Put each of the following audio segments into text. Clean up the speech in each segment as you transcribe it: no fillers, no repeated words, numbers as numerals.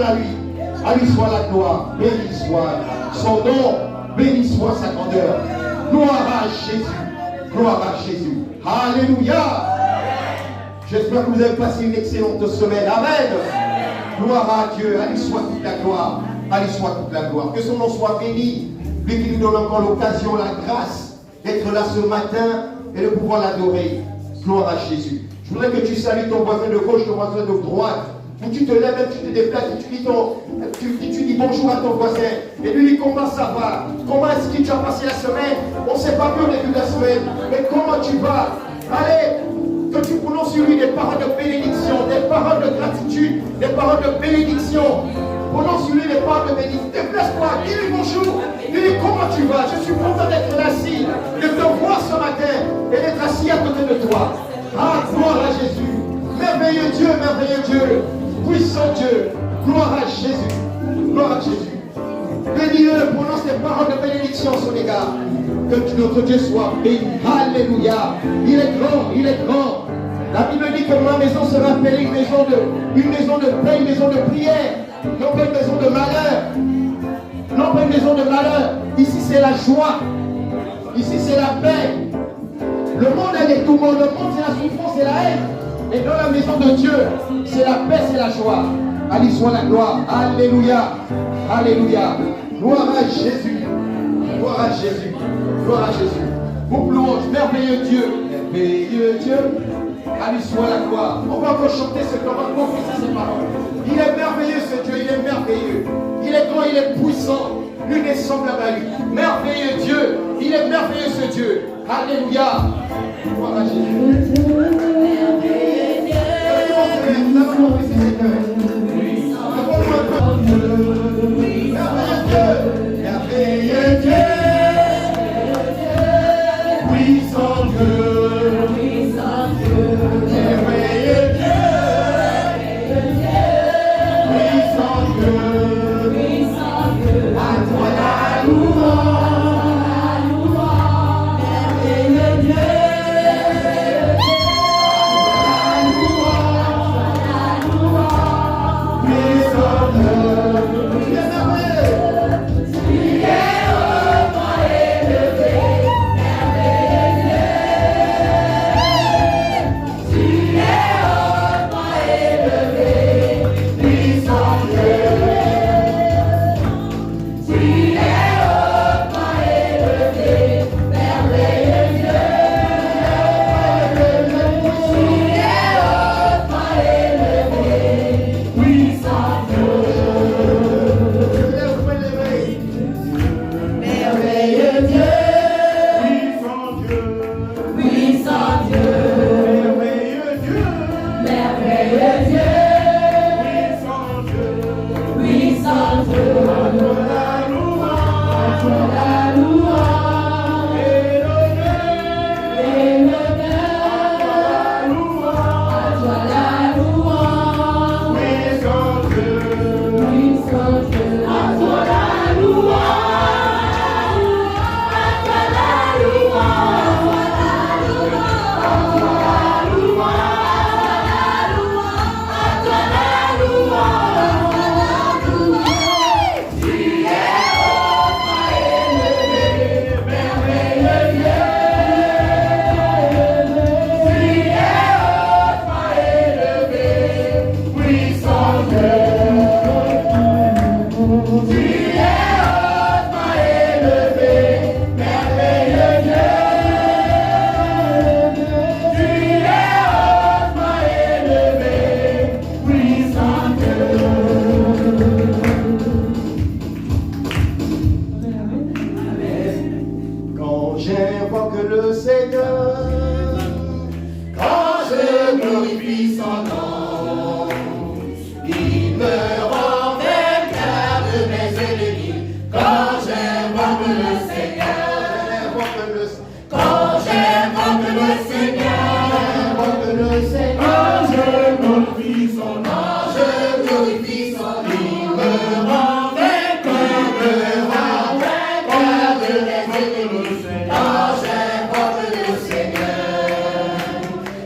à lui. À lui soit la gloire. Béni soit son nom. Béni soit sa grandeur. Gloire à Jésus. Gloire à Jésus. Alléluia. J'espère que vous avez passé une excellente semaine. Amen. Gloire à Dieu. À lui soit toute la gloire. À lui soit toute la gloire. Que son nom soit béni. Lui qui nous donne encore l'occasion, la grâce d'être là ce matin et de pouvoir l'adorer. Gloire à Jésus. Je voudrais que tu salues ton voisin de gauche, ton voisin de droite. Où tu te lèves, même tu te déplaces, tu dis bonjour à ton voisin. Et lui dit comment ça va? Comment est-ce que tu as passé la semaine? On ne s'est pas vu au début de la semaine. Mais comment tu vas? Allez, que tu prononces sur lui des paroles de bénédiction, des paroles de gratitude, des paroles de bénédiction. Prononce sur lui des paroles de bénédiction. Déplace-toi, dis-lui bonjour. Dis-lui comment tu vas? Je suis content d'être assis, de te voir ce matin et d'être assis à côté de toi. Ah, gloire à Jésus. Merveilleux Dieu, merveilleux Dieu. Puissant Dieu. Gloire à Jésus. Gloire à Jésus. Bénis-le, prononce des paroles de bénédiction sur les gars. Que notre Dieu soit béni. Alléluia. Il est grand, il est grand. La Bible dit que ma maison sera appelée une maison de paix, une maison de prière. Non pas une maison de malheur. Non pas une maison de malheur. Ici c'est la joie. Ici c'est la paix. Le monde est des tourments. Le monde c'est la souffrance et la haine. Et dans la maison de Dieu, c'est la paix, c'est la joie. À lui soit la gloire. Alléluia. Alléluia. Gloire à Jésus. Gloire à Jésus. Gloire à Jésus. Vous louange, merveilleux Dieu. Merveilleux Dieu. À lui soit la gloire. On va encore chanter ce qu'on va confesser ces paroles. Il est merveilleux ce Dieu, il est merveilleux. Il est grand, il est puissant. Nul n'est semblable à lui. Merveilleux Dieu. Il est merveilleux ce Dieu. Alléluia. Gloire à Jésus. Merveilleux Dieu. Puissant Dieu. Puissant Dieu. Merveilleux Dieu. Puissant Dieu. Puissant Dieu. À toi la louange. Merveilleux Dieu.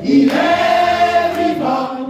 Il est vivant.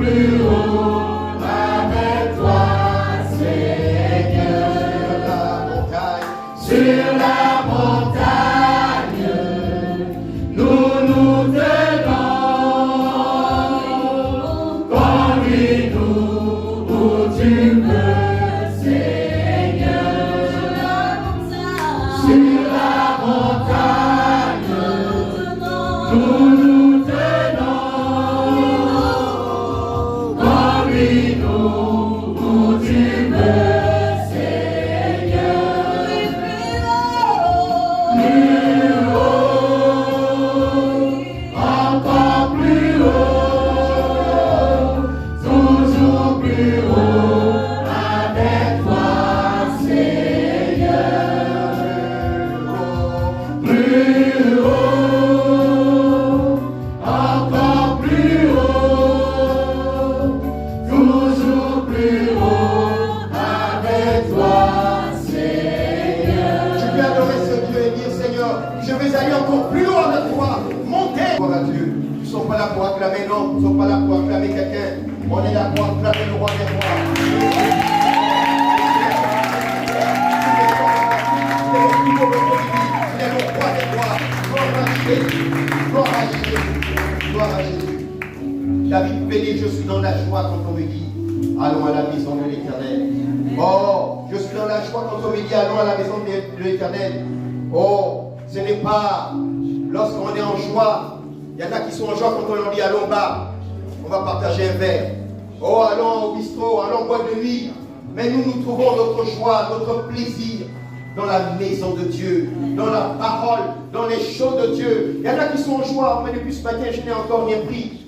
plus haut avec toi, Seigneur. Sur la montagne, nous nous tenons. Conduis-nous où tu veux, Seigneur. Sur la montagne, nous nous tenons. Conduis-nous où tu veux. Pour acclamer, non, nous ne sommes pas là pour acclamer quelqu'un. On est là pour acclamer le roi des rois. Il est le roi des rois. Gloire à Jésus. Gloire à Jésus. David pouvait dire, je suis dans la joie quand on me dit, allons à la maison de l'Éternel. Oh, je suis dans la joie quand on me dit, allons à la maison de l'Éternel. Oh, ce n'est pas lorsqu'on est en joie. Il y en a qui sont en joie quand on leur dit allons bas, on va partager un verre. Oh, allons au bistrot, allons en boîte de nuit. Mais nous, nous trouvons notre joie, notre plaisir dans la maison de Dieu, dans la parole, dans les choses de Dieu. Il y en a qui sont en joie, mais depuis ce matin, je n'ai encore rien pris.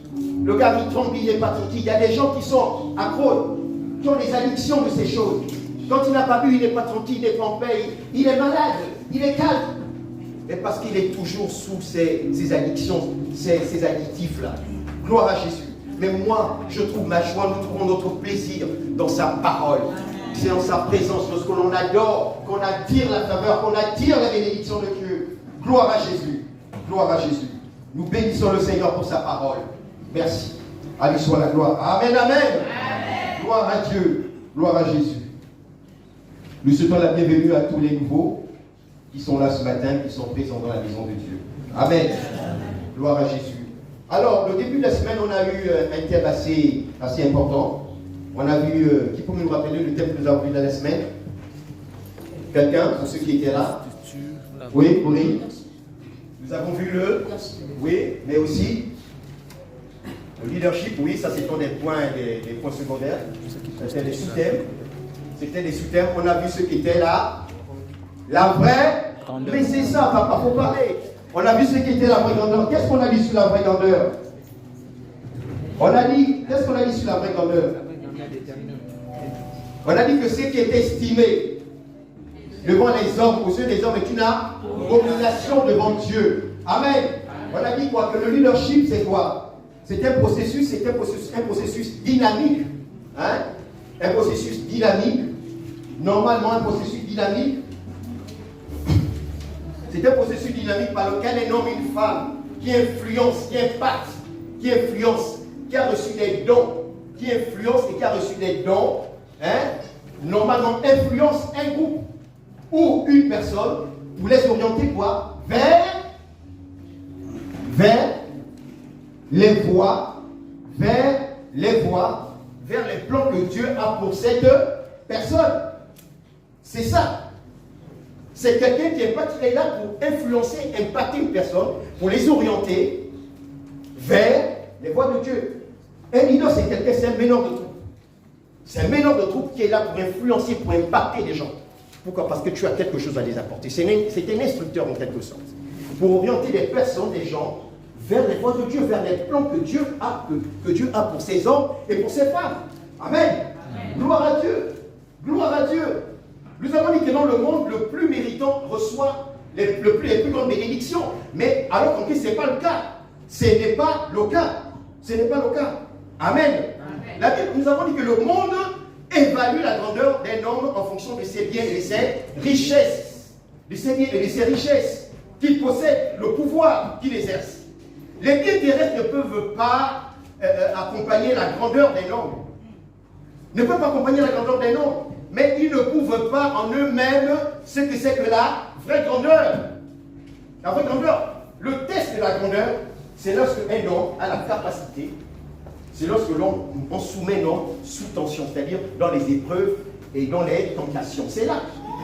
Le gars qui tremble, il n'est pas tranquille. Il y a des gens qui sont accros, qui ont des addictions de ces choses. Quand il n'a pas bu, il n'est pas tranquille, il n'est pas en paix, il est malade, il est calme. Mais parce qu'il est toujours sous ces addictions, ces additifs-là. Gloire à Jésus. Mais moi, je trouve ma joie, nous trouvons notre plaisir dans sa parole. C'est dans sa présence, lorsque l'on adore, qu'on attire la faveur, qu'on attire la bénédiction de Dieu. Gloire à Jésus. Gloire à Jésus. Nous bénissons le Seigneur pour sa parole. Merci. À lui soit la gloire. Amen, amen. Amen. Gloire à Dieu. Gloire à Jésus. Nous souhaitons la bienvenue à tous les nouveaux qui sont là ce matin, qui sont présents dans la maison de Dieu. Amen. Gloire à Jésus. Alors, le début de la semaine, on a eu un thème assez important. On a vu, qui peut nous rappeler le thème que nous avons vu dans la semaine? Quelqu'un, pour ceux qui étaient là? Oui, oui. Nous avons vu oui, mais aussi le leadership, oui, ça c'était des points secondaires. C'était des sous-thèmes. C'était des sous-thèmes. On a vu ceux qui étaient là. La vraie, mais c'est ça, papa, faut parler. On a vu ce qui était la vraie grandeur. Qu'est-ce qu'on a dit sur la vraie grandeur? Qu'est-ce qu'on a dit sur la vraie grandeur? On a dit que ce qui est estimé devant les hommes, aux yeux des hommes, est une abomination devant Dieu. Amen. On a dit quoi? Que le leadership, c'est quoi? C'est un processus dynamique. Hein? Un processus dynamique. Normalement, un processus dynamique. C'est un processus dynamique par lequel un homme et une femme qui influence, qui impacte, qui influence, qui a reçu des dons, qui influence et qui a reçu des dons, hein, normalement influence un groupe ou une personne pour les orienter quoi? Vers les voies, vers les plans que Dieu a pour cette personne. C'est ça. C'est quelqu'un qui est là pour influencer, impacter une personne, pour les orienter vers les voies de Dieu. Un leader, c'est quelqu'un, c'est un meneur de troupe. C'est un meneur de troupe qui est là pour influencer, pour impacter les gens. Pourquoi? Parce que tu as quelque chose à les apporter. C'est un instructeur en quelque sorte. Pour orienter les personnes, les gens, vers les voies de Dieu, vers les plans que Dieu a pour ses hommes et pour ses femmes. Amen. Amen. Gloire à Dieu. Gloire à Dieu. Nous avons dit que dans le monde, le plus méritant reçoit les plus grandes bénédictions. Mais alors qu'en Christ, ce n'est pas le cas. Ce n'est pas le cas. Ce n'est pas le cas. Amen. Amen. La Bible, nous avons dit que le monde évalue la grandeur d'un homme en fonction de ses biens et de ses richesses. De ses biens et de ses richesses qu'il possède, le pouvoir qu'il exerce. Les biens terrestres ne peuvent pas accompagner la grandeur d'un homme. Ne peut pas accompagner la grandeur d'un homme. Mais ils ne prouvent pas en eux-mêmes ce que c'est que la vraie grandeur. La vraie grandeur. Le test de la grandeur, c'est lorsque un homme a la capacité, c'est lorsque l'on soumet l'homme sous tension, c'est-à-dire dans les épreuves et dans les tentations. C'est là,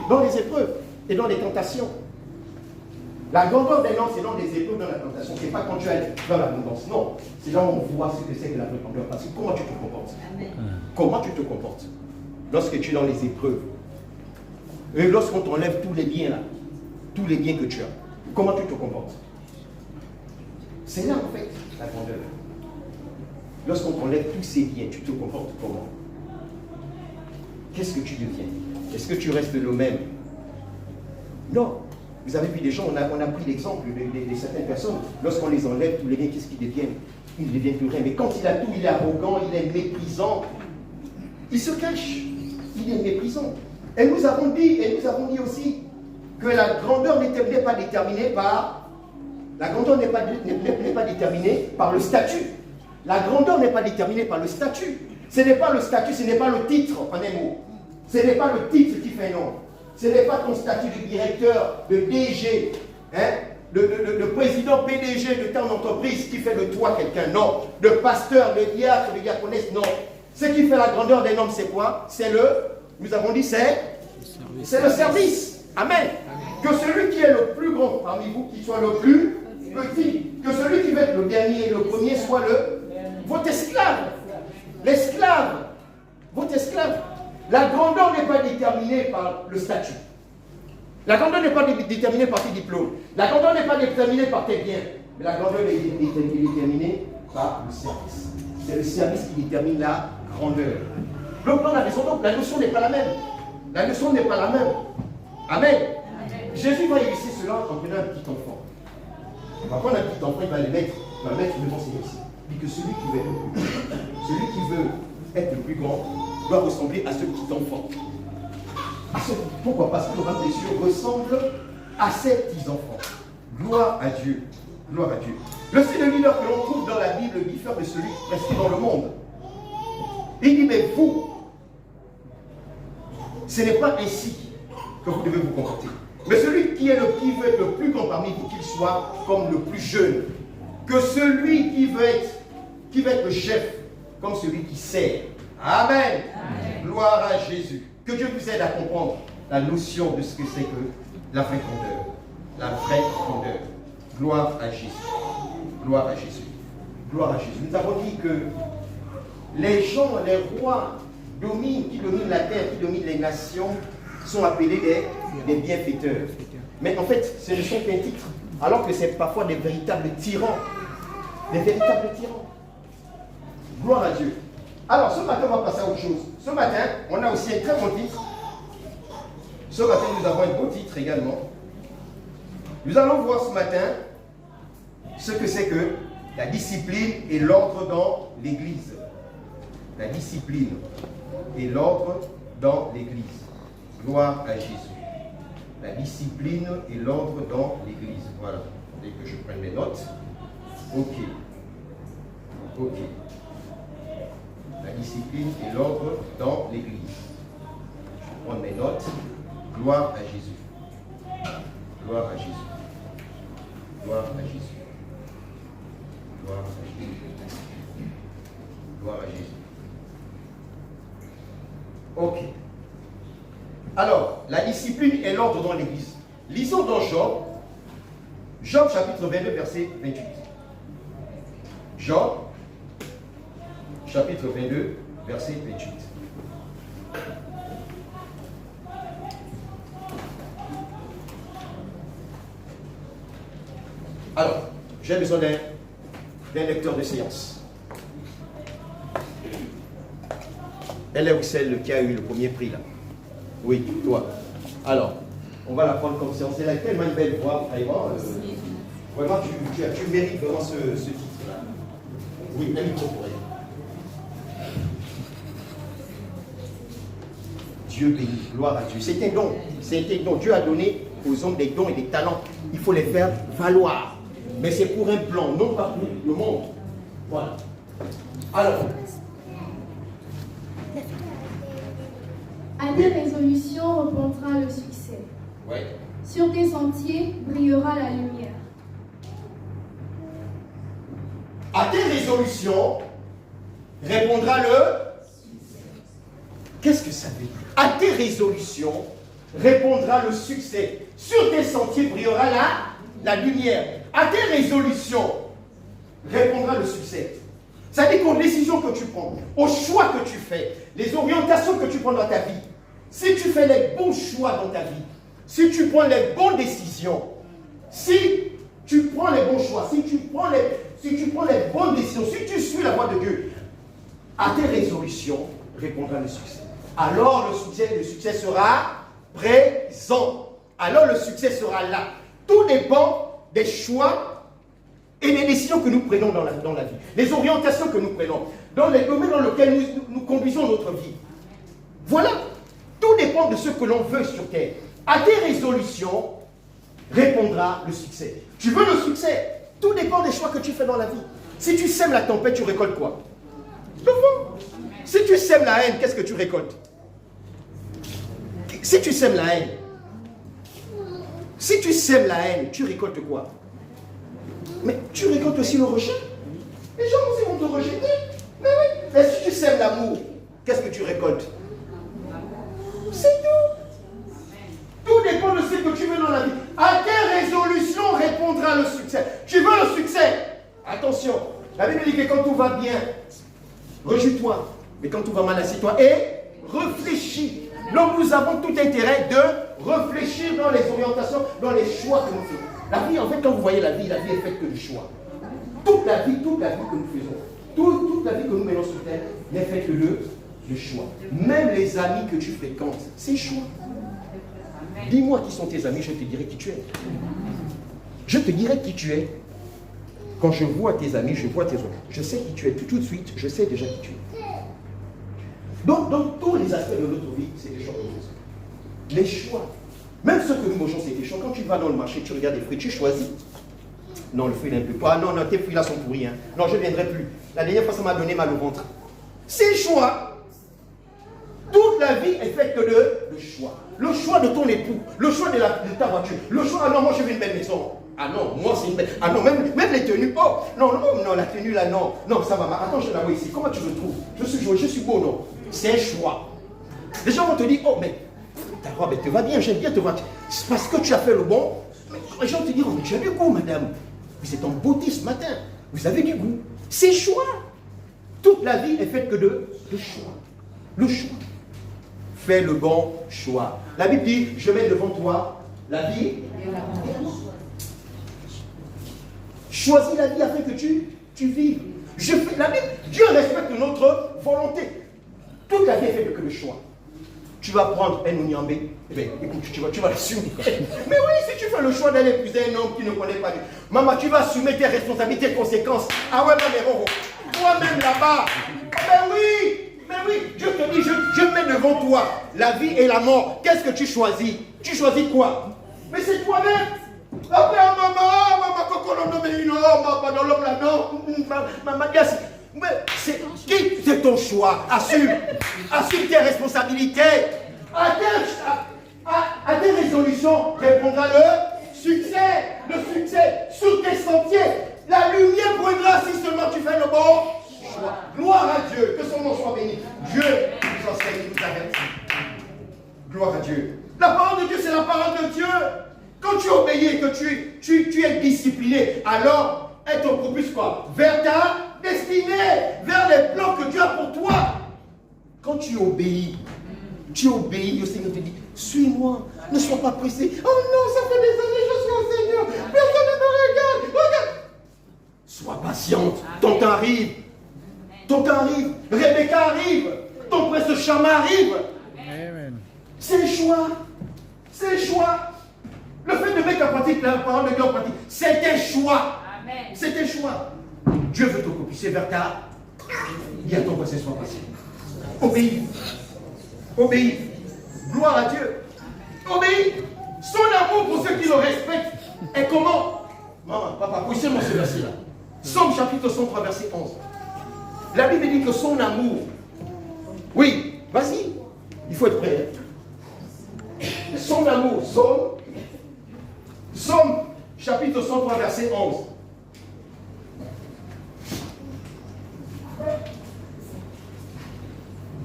dans les épreuves et dans les tentations. La grandeur d'un homme, c'est dans les épreuves, dans la tentation. Ce n'est pas quand tu es dans l'abondance. Non, c'est là où on voit ce que c'est que la vraie grandeur. Parce que comment tu te comportes? Amen. Comment tu te comportes lorsque tu es dans les épreuves? Et lorsqu'on t'enlève tous les biens là, tous les biens que tu as, comment tu te comportes? C'est là en fait la grandeur. Lorsqu'on t'enlève tous ces biens, tu te comportes comment? Qu'est-ce que tu deviens? Est-ce que tu restes le même? Non. Vous avez vu des gens, on a pris l'exemple de certaines personnes, lorsqu'on les enlève tous les biens, qu'est-ce qu'ils deviennent? Ils ne deviennent plus rien. Mais quand il a tout, il est arrogant, il est méprisant. Il se cache. Il est méprisant. Et nous avons dit aussi que la grandeur n'est pas déterminée par... La grandeur n'est pas déterminée par le statut. La grandeur n'est pas déterminée par le statut. Ce n'est pas le statut, ce n'est pas le titre, en un mot. Ce n'est pas le titre qui fait non. Ce n'est pas ton statut de directeur, de DG, de président PDG de ton entreprise qui fait de toi quelqu'un. Non. De pasteur, de diacre, de diaconesse, non. Ce qui fait la grandeur d'un homme, c'est quoi? C'est nous avons dit, c'est le service. Amen. Que celui qui est le plus grand parmi vous, qui soit le plus petit. Que celui qui va être le dernier et le premier soit votre esclave. L'esclave. Votre esclave. La grandeur n'est pas déterminée par le statut. La grandeur n'est pas déterminée par tes diplômes. La grandeur n'est pas déterminée par tes biens. Mais la grandeur est déterminée par le service. C'est le service qui détermine la grandeur. Donc, la notion n'est pas la même. La notion n'est pas la même. Amen. Jésus va illustrer cela en prenant un petit enfant. Il va prendre un petit enfant, il va le mettre devant ses yeux. Il dit que celui qui veut être le plus grand, doit ressembler à ce petit enfant. Pourquoi? Parce que le royaume des cieux ressemble à ces petits enfants. Gloire à Dieu. Gloire à Dieu. Le style de leader que l'on trouve dans la Bible diffère de celui qui reste dans le monde. Il dit, mais vous, ce n'est pas ainsi que vous devez vous comporter. Mais celui qui veut être le plus grand parmi vous, qu'il soit comme le plus jeune. Que celui qui veut être le chef, comme celui qui sert. Amen. Amen. Gloire à Jésus. Que Dieu vous aide à comprendre la notion de ce que c'est que la vraie grandeur. La vraie grandeur. Gloire à Jésus. Gloire à Jésus. Gloire à Jésus. Nous avons dit que les gens, les rois qui dominent la terre, qui dominent les nations, sont appelés des bienfaiteurs. Mais en fait, ce ne sont qu'un titre. Alors que c'est parfois des véritables tyrans. Des véritables tyrans. Gloire à Dieu. Alors, ce matin, on va passer à autre chose. Ce matin, on a aussi un très bon titre. Ce matin, nous avons un beau titre également. Nous allons voir ce matin ce que c'est que la discipline et l'ordre dans l'Église. La discipline et l'ordre dans l'Église. Gloire à Jésus. La discipline et l'ordre dans l'Église. Voilà. Dès que je prenne mes notes. Ok. La discipline et l'ordre dans l'Église. Je prends mes notes. Gloire à Jésus. Gloire à Jésus. Gloire à Jésus. Gloire à Jésus. Gloire à Jésus. Ok. Alors, la discipline et l'ordre dans l'Église. Lisons dans Job chapitre 22, verset 28. Job chapitre 22, verset 28. Alors, j'ai besoin d'un lecteur de séance. Elle est où celle qui a eu le premier prix là? Oui, toi. Alors, on va la prendre comme séance. Elle a tellement une belle voix, vraiment. Vraiment, tu mérites vraiment ce titre-là. Oui, un micro pour elle. Dieu béni, gloire à Dieu. C'est un don. C'est un don. Dieu a donné aux hommes des dons et des talents. Il faut les faire valoir. Mais c'est pour un plan, non pas pour le monde. Voilà. Alors, à tes résolutions répondra le succès. oui. Sur tes sentiers brillera la lumière. À tes résolutions répondra le... Qu'est-ce que ça veut dire? À tes résolutions répondra le succès. Sur tes sentiers brillera la lumière. À tes résolutions répondra le succès. Ça veut dire qu'aux décisions que tu prends, aux choix que tu fais, les orientations que tu prends dans ta vie, si tu fais les bons choix dans ta vie, si tu prends les bonnes décisions, si tu prends les bons choix, si tu prends les bonnes décisions, si tu suis la voie de Dieu, à tes résolutions répondra le succès. Alors le succès sera présent. Alors le succès sera là. Tout dépend des choix et des décisions que nous prenons dans la vie. Les orientations que nous prenons, dans les domaines dans lesquels nous conduisons notre vie. Voilà. Tout dépend de ce que l'on veut sur terre. À tes résolutions répondra le succès. Tu veux le succès? Tout dépend des choix que tu fais dans la vie. Si tu sèmes la tempête, tu récoltes quoi? Le vent. Si tu sèmes la haine, qu'est-ce que tu récoltes? Si tu sèmes la haine, tu récoltes quoi? Mais tu récoltes aussi le rejet. Les gens aussi vont te rejeter. Mais oui. Mais si tu sèmes l'amour, qu'est-ce que tu récoltes? C'est tout. Tout dépend de ce que tu veux dans la vie. À tes résolutions répondra le succès. Tu veux le succès? Attention. La Bible dit que quand tout va bien, rejouis-toi. Mais quand tout va mal, assieds-toi et réfléchis. Donc nous avons tout intérêt de réfléchir dans les orientations, dans les choix que nous faisons. La vie, en fait, quand vous voyez la vie est faite que de choix. Toute la vie que nous faisons, toute la vie que nous menons sur terre n'est faite que de choix. Même les amis que tu fréquentes, c'est choix. Dis-moi qui sont tes amis, je te dirai qui tu es. Je te dirai qui tu es. Quand je vois tes amis, je vois tes autres. Je sais qui tu es. Tout de suite, je sais déjà qui tu es. Donc, dans tous les aspects de notre vie, c'est des choix que nous faisons. Les choix. Même ce que nous mangeons, c'est des choix. Quand tu vas dans le marché, tu regardes des fruits, tu choisis. Non, le fruit n'est plus pas. Non, tes fruits là sont pourris. Hein. Non, je ne viendrai plus. La dernière fois, ça m'a donné mal au ventre. C'est le choix. Toute la vie est faite que de choix. Le choix de ton époux, le choix de ta voiture, le choix, ah non, moi je veux une belle maison. Ah non, moi c'est une belle. Ah non, même les tenues. Oh, non, la tenue là, non. Non, ça va. Attends, je la vois ici. Comment tu le trouves? Je suis beau, non? C'est un choix. Les gens vont te dire, oh, mais ta robe, elle te va bien, j'aime bien te voir. C'est parce que tu as fait le bon. Les gens te disent, oh, mais tu as du goût, madame. Vous êtes en beauté ce matin. Vous avez du goût. C'est choix. Toute la vie est faite que de choix. Le choix. Fais le bon choix. La Bible dit, je mets devant toi la vie et la mort. Choisis la vie afin que tu vives. La Bible, Dieu respecte notre volonté. Toute la vie est faite que de choix. Tu vas prendre un Ouniambé, eh bien, écoute, tu vas l'assumer. Mais oui, si tu fais le choix d'aller épouser un homme qui ne connaît pas Dieu, maman, tu vas assumer tes responsabilités, tes conséquences. Ah ouais, mais Roro, toi-même là-bas. Mais oui, Dieu te dit, je mets devant toi la vie et la mort. Qu'est-ce que tu choisis? Tu choisis quoi? Mais c'est toi-même. Après, maman, dans l'homme là, non, maman, mais c'est ton choix. Assume tes responsabilités. À tes résolutions répondra le succès. Le succès sur tes sentiers. La lumière brûlera si seulement tu fais le bon choix. Gloire à Dieu. Que son nom soit béni. Dieu nous enseigne, nous avertit. Gloire à Dieu. La parole de Dieu, c'est la parole de Dieu. Quand tu obéis et que tu es discipliné, alors elle te propulse quoi? Vers ta destinée, vers les plans que Dieu a pour toi. Quand tu obéis, le Seigneur te dit, suis-moi, ne sois pas pressé. Oh non, ça fait des années que je suis au Seigneur, personne ne me regarde. Sois patiente, ton temps arrive. Rebecca arrive, ton prince Chama arrive. Amen. C'est le choix. Le fait de mettre en pratique la parole de Dieu en pratique, c'est un choix. Amen. C'est un choix. Dieu veut te propulser vers ta. Dis à ton passé, sois patient. Obéis. Gloire à Dieu. Obéis. Son amour pour ceux qui le respectent est comment? Maman, papa, poussez-moi ce verset-là. Somme chapitre 103, verset 11. La Bible dit que son amour. Oui, vas-y. Il faut être prêt. Son amour. Psaume chapitre 103, verset 11.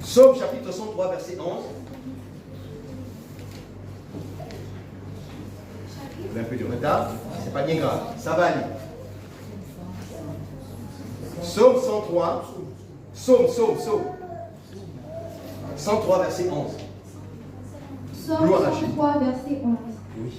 Psaume chapitre 103, verset 11. Vous avez un peu de retard, c'est pas bien grave, ça va aller. Psaume 103, Psaume 103, verset 11. Psaume 103, verset 11. Oui.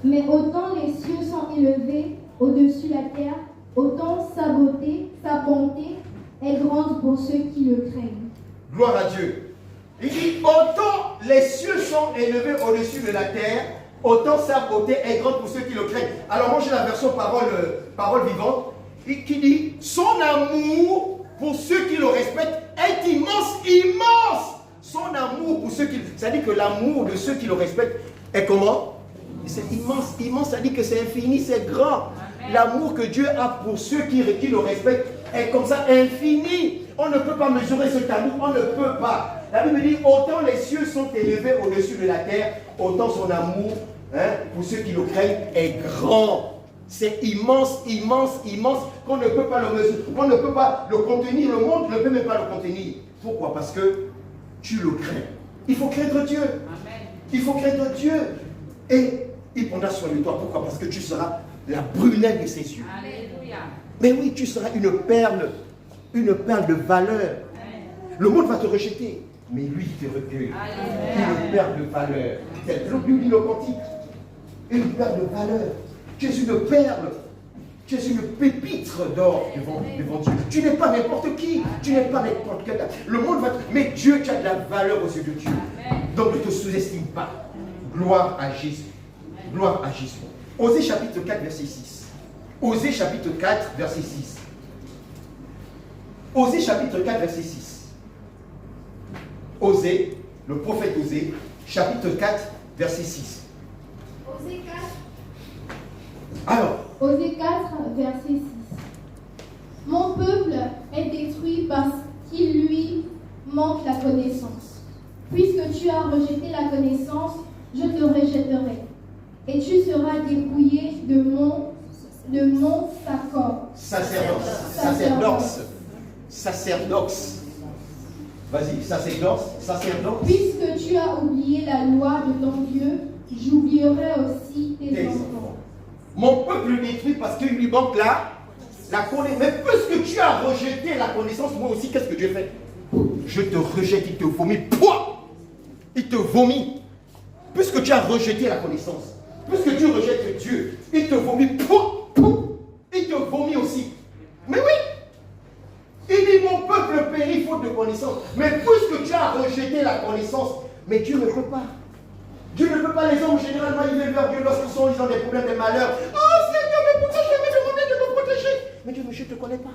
Mais autant les cieux sont élevés au-dessus de la terre, autant sa beauté, sa bonté est grande pour ceux qui le craignent. Gloire à Dieu. Il dit, autant les cieux sont élevés au-dessus de la terre, autant sa beauté est grande pour ceux qui le craignent. Alors moi j'ai la version parole vivante, qui dit, son amour pour ceux qui le respectent est immense, immense. Son amour pour ceux qui... Ça dit que l'amour de ceux qui le respectent est comment? C'est immense, immense, ça dit que c'est infini, c'est grand. L'amour que Dieu a pour ceux qui le respectent est comme ça, infini. On ne peut pas mesurer cet amour, on ne peut pas. La Bible dit, autant les cieux sont élevés au-dessus de la terre, autant son amour, pour ceux qui le craignent, est grand. C'est immense, immense, immense, qu'on ne peut pas le mesurer, on ne peut pas le contenir, le monde ne peut même pas le contenir. Pourquoi? Parce que tu le crains. Il faut craindre Dieu. Amen. Il faut craindre Dieu. Et il prendra soin de toi. Pourquoi? Parce que tu seras la brunelle de ses yeux. Alléluia. Mais oui, tu seras une perle de valeur. Amen. Le monde va te rejeter, mais lui il te recueille. Une perle de valeur. C'est l'objet de cantique. Une perle de valeur. Tu es une perle. Tu es une pépitre d'or devant Dieu. Tu n'es pas n'importe qui. Tu n'es pas n'importe quel. Le monde va te... Mais Dieu, tu as de la valeur aux yeux de Dieu. Donc ne te sous-estime pas. Gloire à Jésus. Gloire à Jésus. Osée chapitre 4, verset 6. Osée chapitre 4, verset 6. Osée chapitre 4, verset 6. Osée, le prophète Osée, chapitre 4, verset 6. Osée 4. Alors. Osée 4, verset 6. Mon peuple est détruit parce qu'il lui manque la connaissance. Puisque tu as rejeté la connaissance, je te rejetterai. Et tu seras dépouillé de mon sacerdoce. Vas-y, sacerdoce. Puisque tu as oublié la loi de ton Dieu, j'oublierai aussi tes enfants. Mon peuple est détruit parce qu'il lui manque la connaissance. Mais puisque tu as rejeté la connaissance, moi aussi, qu'est-ce que Dieu fait? Je te rejette, il te vomit. Pouah! Il te vomit. Puisque tu as rejeté la connaissance, puisque tu rejettes Dieu, il te vomit. Pouah! Il te vomit aussi. Mais oui! Il dit, mon peuple périt faute de connaissance. Mais puisque tu as rejeté la connaissance, mais Dieu ne peut pas. Dieu ne peut pas. Les hommes, généralement, ils viennent vers Dieu lorsqu'ils ont des problèmes, des malheurs. Oh Seigneur, mais pourquoi je m'ai demandé de me protéger? Mais Dieu, je ne te connais pas.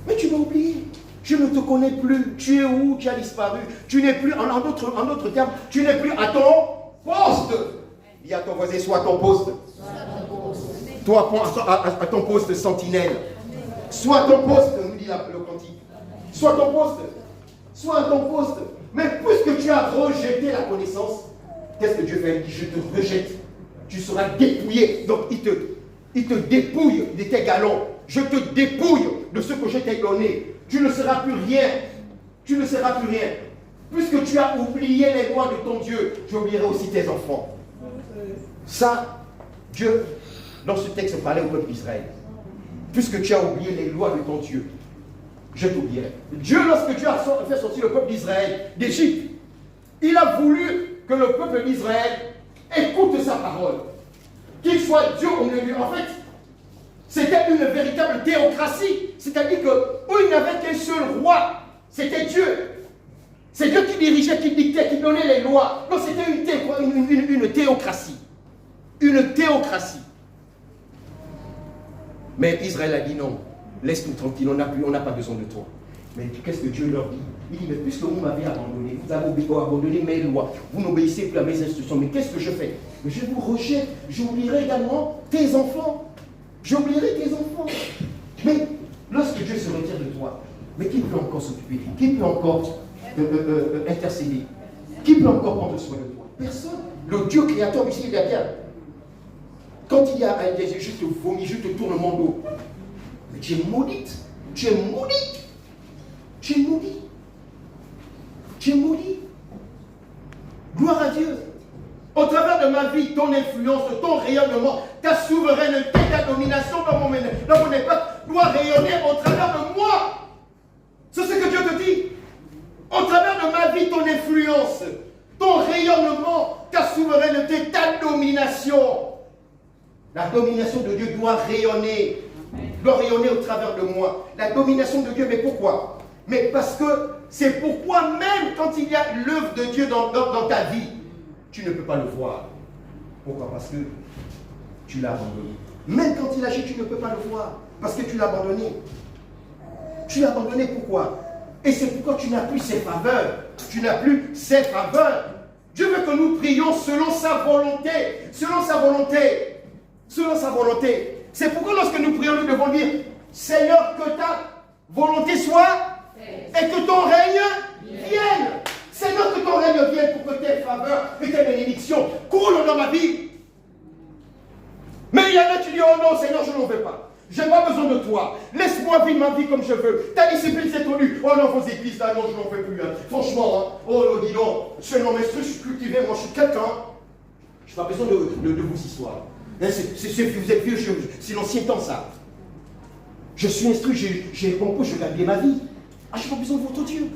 Mais tu m'as oublié. Je ne te connais plus. Tu es où? Tu as disparu. Tu n'es plus, en d'autres termes, tu n'es plus à ton poste. Dis à ton voisin, sois à ton poste. Toi, à ton poste sentinelle. Sois à ton poste, nous dit le cantique. Sois à ton poste. Sois à ton poste. Mais puisque tu as rejeté la connaissance, qu'est-ce que Dieu fait? Il dit, je te rejette. Tu seras dépouillé. Donc, il te dépouille de tes galons. Je te dépouille de ce que je t'ai donné. Tu ne seras plus rien. Tu ne seras plus rien. Puisque tu as oublié les lois de ton Dieu, j'oublierai aussi tes enfants. Ça, Dieu, dans ce texte, parlait au peuple d'Israël. Puisque tu as oublié les lois de ton Dieu, je t'oublierai. Dieu, lorsque Dieu a fait sortir le peuple d'Israël d'Égypte, il a voulu que le peuple d'Israël écoute sa parole. Qu'il soit Dieu au milieu. En fait, c'était une véritable théocratie. C'est-à-dire où il n'y avait qu'un seul roi, c'était Dieu. C'est Dieu qui dirigeait, qui dictait, qui donnait les lois. Donc c'était une théocratie. Une théocratie. Mais Israël a dit non, laisse-nous tranquille, on n'a pas besoin de toi. Mais qu'est-ce que Dieu leur dit? Il dit, mais puisque vous m'avez abandonné, vous avez abandonné mes lois, vous n'obéissez plus à mes instructions, mais qu'est-ce que je fais? Je vous rejette, j'oublierai également tes enfants. J'oublierai tes enfants. Mais lorsque Dieu se retire de toi, mais qui peut encore s'occuper? Qui peut encore intercéder? Qui peut encore prendre soin de toi? Personne. Le Dieu créateur du ciel et de la terre. Quand il y a un désir, je te vomis, je te tourne mon dos. Mais tu es maudite. Tu es maudite. Tu es maudit. Tu es maudit. Gloire à Dieu. Au travers de ma vie, ton influence, ton rayonnement, ta souveraineté, ta domination dans mon époque doit rayonner au travers de moi. C'est ce que Dieu te dit. Au travers de ma vie, ton influence, ton rayonnement, ta souveraineté, ta domination. La domination de Dieu doit rayonner au travers de moi. La domination de Dieu, mais pourquoi? Mais parce que c'est pourquoi même quand il y a l'œuvre de Dieu dans ta vie, tu ne peux pas le voir. Pourquoi? Parce que tu l'as abandonné. Même quand il agit, tu ne peux pas le voir. Parce que tu l'as abandonné. Tu l'as abandonné, pourquoi? Et c'est pourquoi tu n'as plus ses faveurs. Tu n'as plus ses faveurs. Dieu veut que nous prions selon sa volonté. Selon sa volonté. Selon sa volonté. C'est pourquoi lorsque nous prions, nous devons dire, Seigneur, que ta volonté soit et que ton règne vienne. Seigneur, que ton règne vienne pour que tes faveurs et tes bénédictions coulent dans ma vie. Mais il y en a qui disent, oh non, Seigneur, je n'en veux pas. Je n'ai pas besoin de toi. Laisse-moi vivre ma vie comme je veux. Ta discipline, c'est tenu. Oh non, vos églises, là, non, je n'en veux plus. Hein. Franchement, hein. Oh, dis donc, selon mes trucs, je suis cultivé, moi, je suis quelqu'un. Je n'ai pas besoin de vos histoires. Hein, vous êtes vieux, c'est l'ancien temps, ça. Je suis instruit, j'ai compris, je gagne bien ma vie. Ah, je n'ai pas besoin de votre Dieu.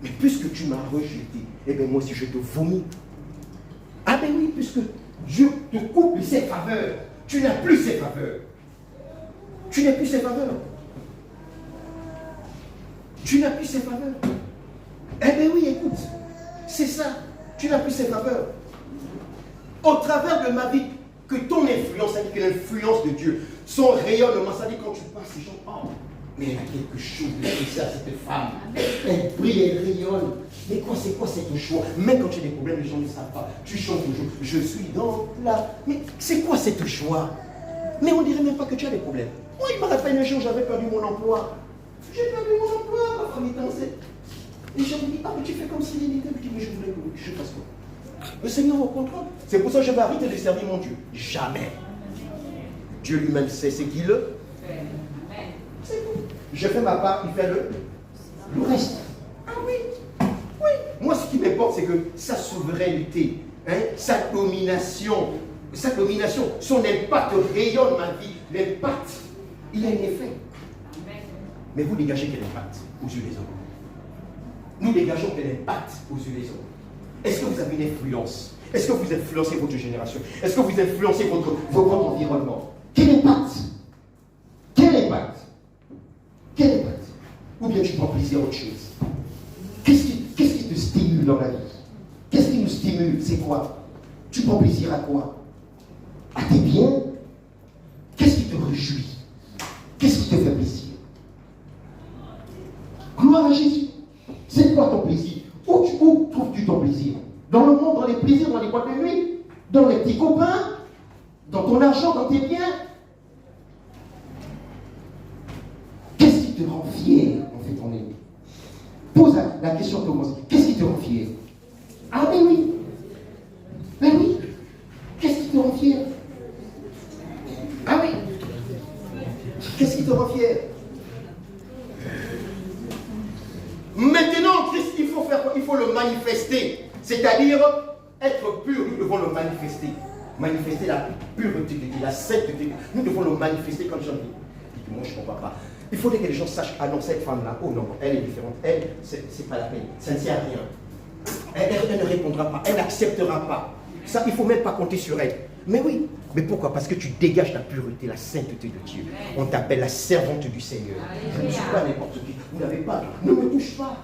Mais puisque tu m'as rejeté, eh bien moi aussi je te vomis. Ah ben oui, puisque Dieu te coupe ses faveurs. Tu n'as plus ses faveurs. Tu n'as plus ses faveurs. Tu n'as plus ses faveurs. Eh bien oui, écoute, c'est ça. Tu n'as plus ses faveurs. Au travers de ma vie, que ton influence, ça dit que l'influence de Dieu, son rayonnement, ça dit quand tu passes, les gens, oh, mais il y a quelque chose de spécial, cette femme. Elle brille, elle rayonne. Mais quoi, c'est quoi cette joie? Même quand tu as des problèmes, les gens ne savent pas. Tu chantes toujours. Je suis dans la... Mais c'est quoi cette joie? Mais on ne dirait même pas que tu as des problèmes. Moi, il me rappelle un jour, j'avais perdu mon emploi. J'ai perdu mon emploi, ma femme était enceinte. Les gens me disent, ah, mais tu fais comme si il était. Je dis, mais je voulais que je fasse quoi? Le Seigneur au contrôle. C'est pour ça que je vais arrêter de servir mon Dieu. Jamais. Dieu lui-même sait ce qu'il fait. C'est tout. Je fais ma part, il fait le reste. Ah oui, oui. Moi, ce qui m'importe, c'est que sa souveraineté, hein, sa domination, son impact rayonne ma vie. L'impact, il a un effet. Mais vous dégagez quel impact aux yeux des hommes? Nous dégageons quel impact aux yeux des hommes? Est-ce que vous avez une influence? Est-ce que vous influencez votre génération? Est-ce que vous influencez votre environnement? Quel impact? Quel impact? Quel impact? Ou bien tu prends plaisir à autre chose? Qu'est-ce qui te stimule dans la vie? Qu'est-ce qui nous stimule? C'est quoi? Tu prends plaisir à quoi? À tes biens? Qu'est-ce qui te réjouit? Qu'est-ce qui te fait plaisir? Gloire à Jésus. C'est quoi ton plaisir? Où trouves-tu ton plaisir? Dans le monde, dans les plaisirs, dans les boîtes de nuit? Dans les petits copains? Dans ton argent, dans tes biens? Qu'est-ce qui te rend fier, en fait, ton aimé? Pose la question à Thomas. Qu'est-ce qui te rend fier? Ah, ben oui. Ben oui. Qu'est-ce qui te rend fier? Ah oui. Qu'est-ce qui te rend fier? Maintenant, Christ, il faut faire quoi? Il faut le manifester. C'est-à-dire, être pur, nous devons le manifester. Manifester la pureté de Dieu, la sainteté. Nous devons le manifester comme j'en dis. Moi, je ne comprends pas. Il faudrait que les gens sachent, ah non, cette femme-là, oh non, elle est différente. Elle, c'est pas la peine. Ça ne sert à rien. Elle ne répondra pas. Elle n'acceptera pas. Ça, il ne faut même pas compter sur elle. Mais oui. Mais pourquoi? Parce que tu dégages la pureté, la sainteté de Dieu. On t'appelle la servante du Seigneur. Je ne suis pas n'importe qui. Vous n'avez pas. Ne me touche pas.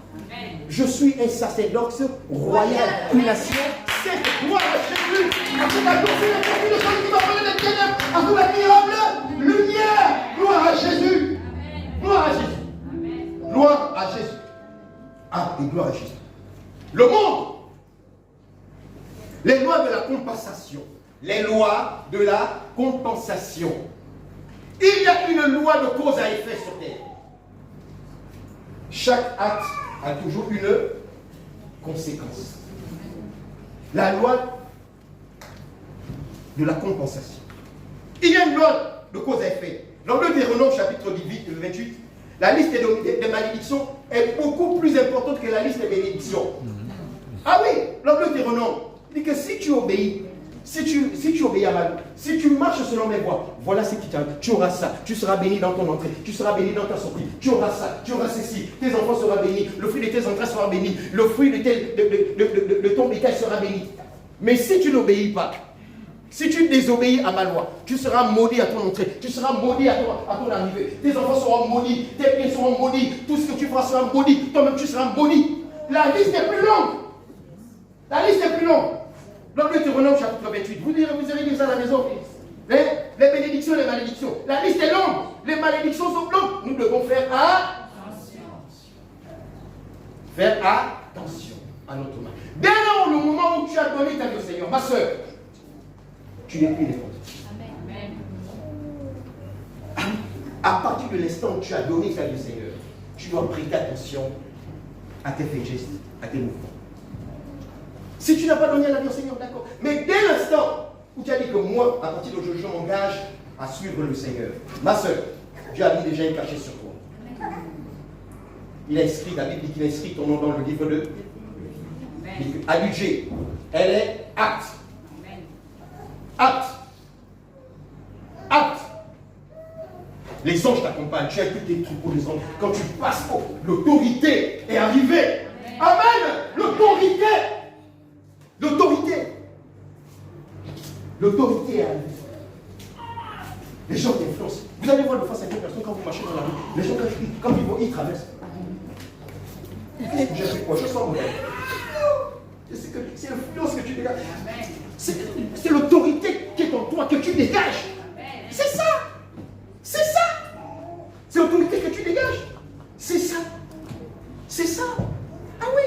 Je suis un sacerdoce royal, une nation sainte. Gloire à Jésus. À toute la douceur, de celui qui va prendre les ténèbres, à toute l'admirable lumière. Gloire à Jésus. Gloire à Jésus. Gloire à Jésus. Ah, et gloire à Jésus. Le monde. Les lois de la compensation. Les lois de la compensation. Il y a une loi de cause à effet sur terre. Chaque acte a toujours une conséquence. La loi de la compensation. Il y a une loi de cause à effet. Dans le Deutéronome chapitre 28, la liste des malédictions est beaucoup plus importante que la liste des bénédictions. Ah oui, dans le Deutéronome, il dit que si tu obéis, si tu obéis à ma, si tu marches selon mes voies, voilà ce qui t'arrive. Tu auras ça, tu seras béni dans ton entrée, tu seras béni dans ta sortie, tu auras ça, tu auras ceci, tes enfants seront bénis, le fruit de tes entrailles sera béni, le fruit de ton bétail sera béni. Mais si tu n'obéis pas, si tu désobéis à ma loi, tu seras maudit à ton entrée, tu seras maudit à ton arrivée, tes enfants seront maudits, tes pieds seront maudits, tout ce que tu feras sera maudit, toi-même tu seras maudit. La liste est plus longue. La liste est plus longue. Dans le Deutéronome chapitre 28, vous irez lire ça à la maison. Les bénédictions et les malédictions. La liste est longue. Les malédictions sont longues. Nous devons faire attention. Faire attention à notre main. Dès lors, le moment où tu as donné ta vie au Seigneur, ma soeur, tu n'es plus dépendant. À partir de l'instant où tu as donné ta vie au Seigneur, tu dois prêter attention à tes faits et gestes, à tes mouvements. Si tu n'as pas donné la vie au Seigneur, d'accord. Mais dès l'instant où tu as dit que moi, à partir d'aujourd'hui, je m'engage à suivre le Seigneur. Ma soeur, Dieu a mis déjà un cachet sur toi. Il a inscrit, la Bible dit qu'il a inscrit ton nom dans le livre de Adulgé. Elle est apte. Apte. Apte. Les anges t'accompagnent. Tu as écouté tes troupeaux des anges. Quand tu passes, l'autorité est arrivée. Amen. L'autorité. L'autorité. L'autorité est arrivée. Les gens t'influencent. Vous allez voir de face à une personne quand vous marchez dans la rue. Les gens, quand ils vont, ils traversent. J'ai fait quoi? Je sens mon rêve. C'est l'influence que tu dégages. C'est l'autorité qui est en toi, que tu dégages. C'est ça. C'est ça. C'est l'autorité que tu dégages. C'est ça. C'est ça. Ah oui.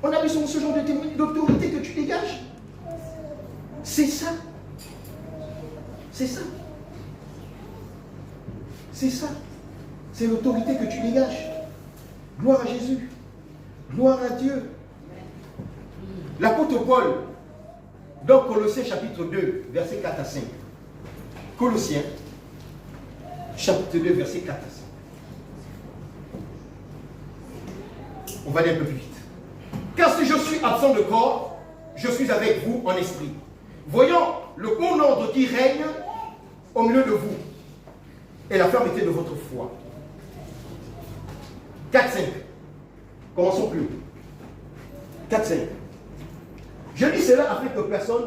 On a besoin de ce genre d'autorité que tu dégages. C'est ça. C'est ça. C'est ça. C'est l'autorité que tu dégages. Gloire à Jésus. Gloire à Dieu. L'apôtre Paul, dans Colossiens chapitre 2, versets 4 à 5. Colossiens, chapitre 2, versets 4 à 5. On va aller un peu plus vite. Car si je suis absent de corps, je suis avec vous en esprit, voyant le bon ordre qui règne au milieu de vous et la fermeté de votre foi. 4, 5. Commençons plus haut. 4, 5. Je dis cela afin que personne,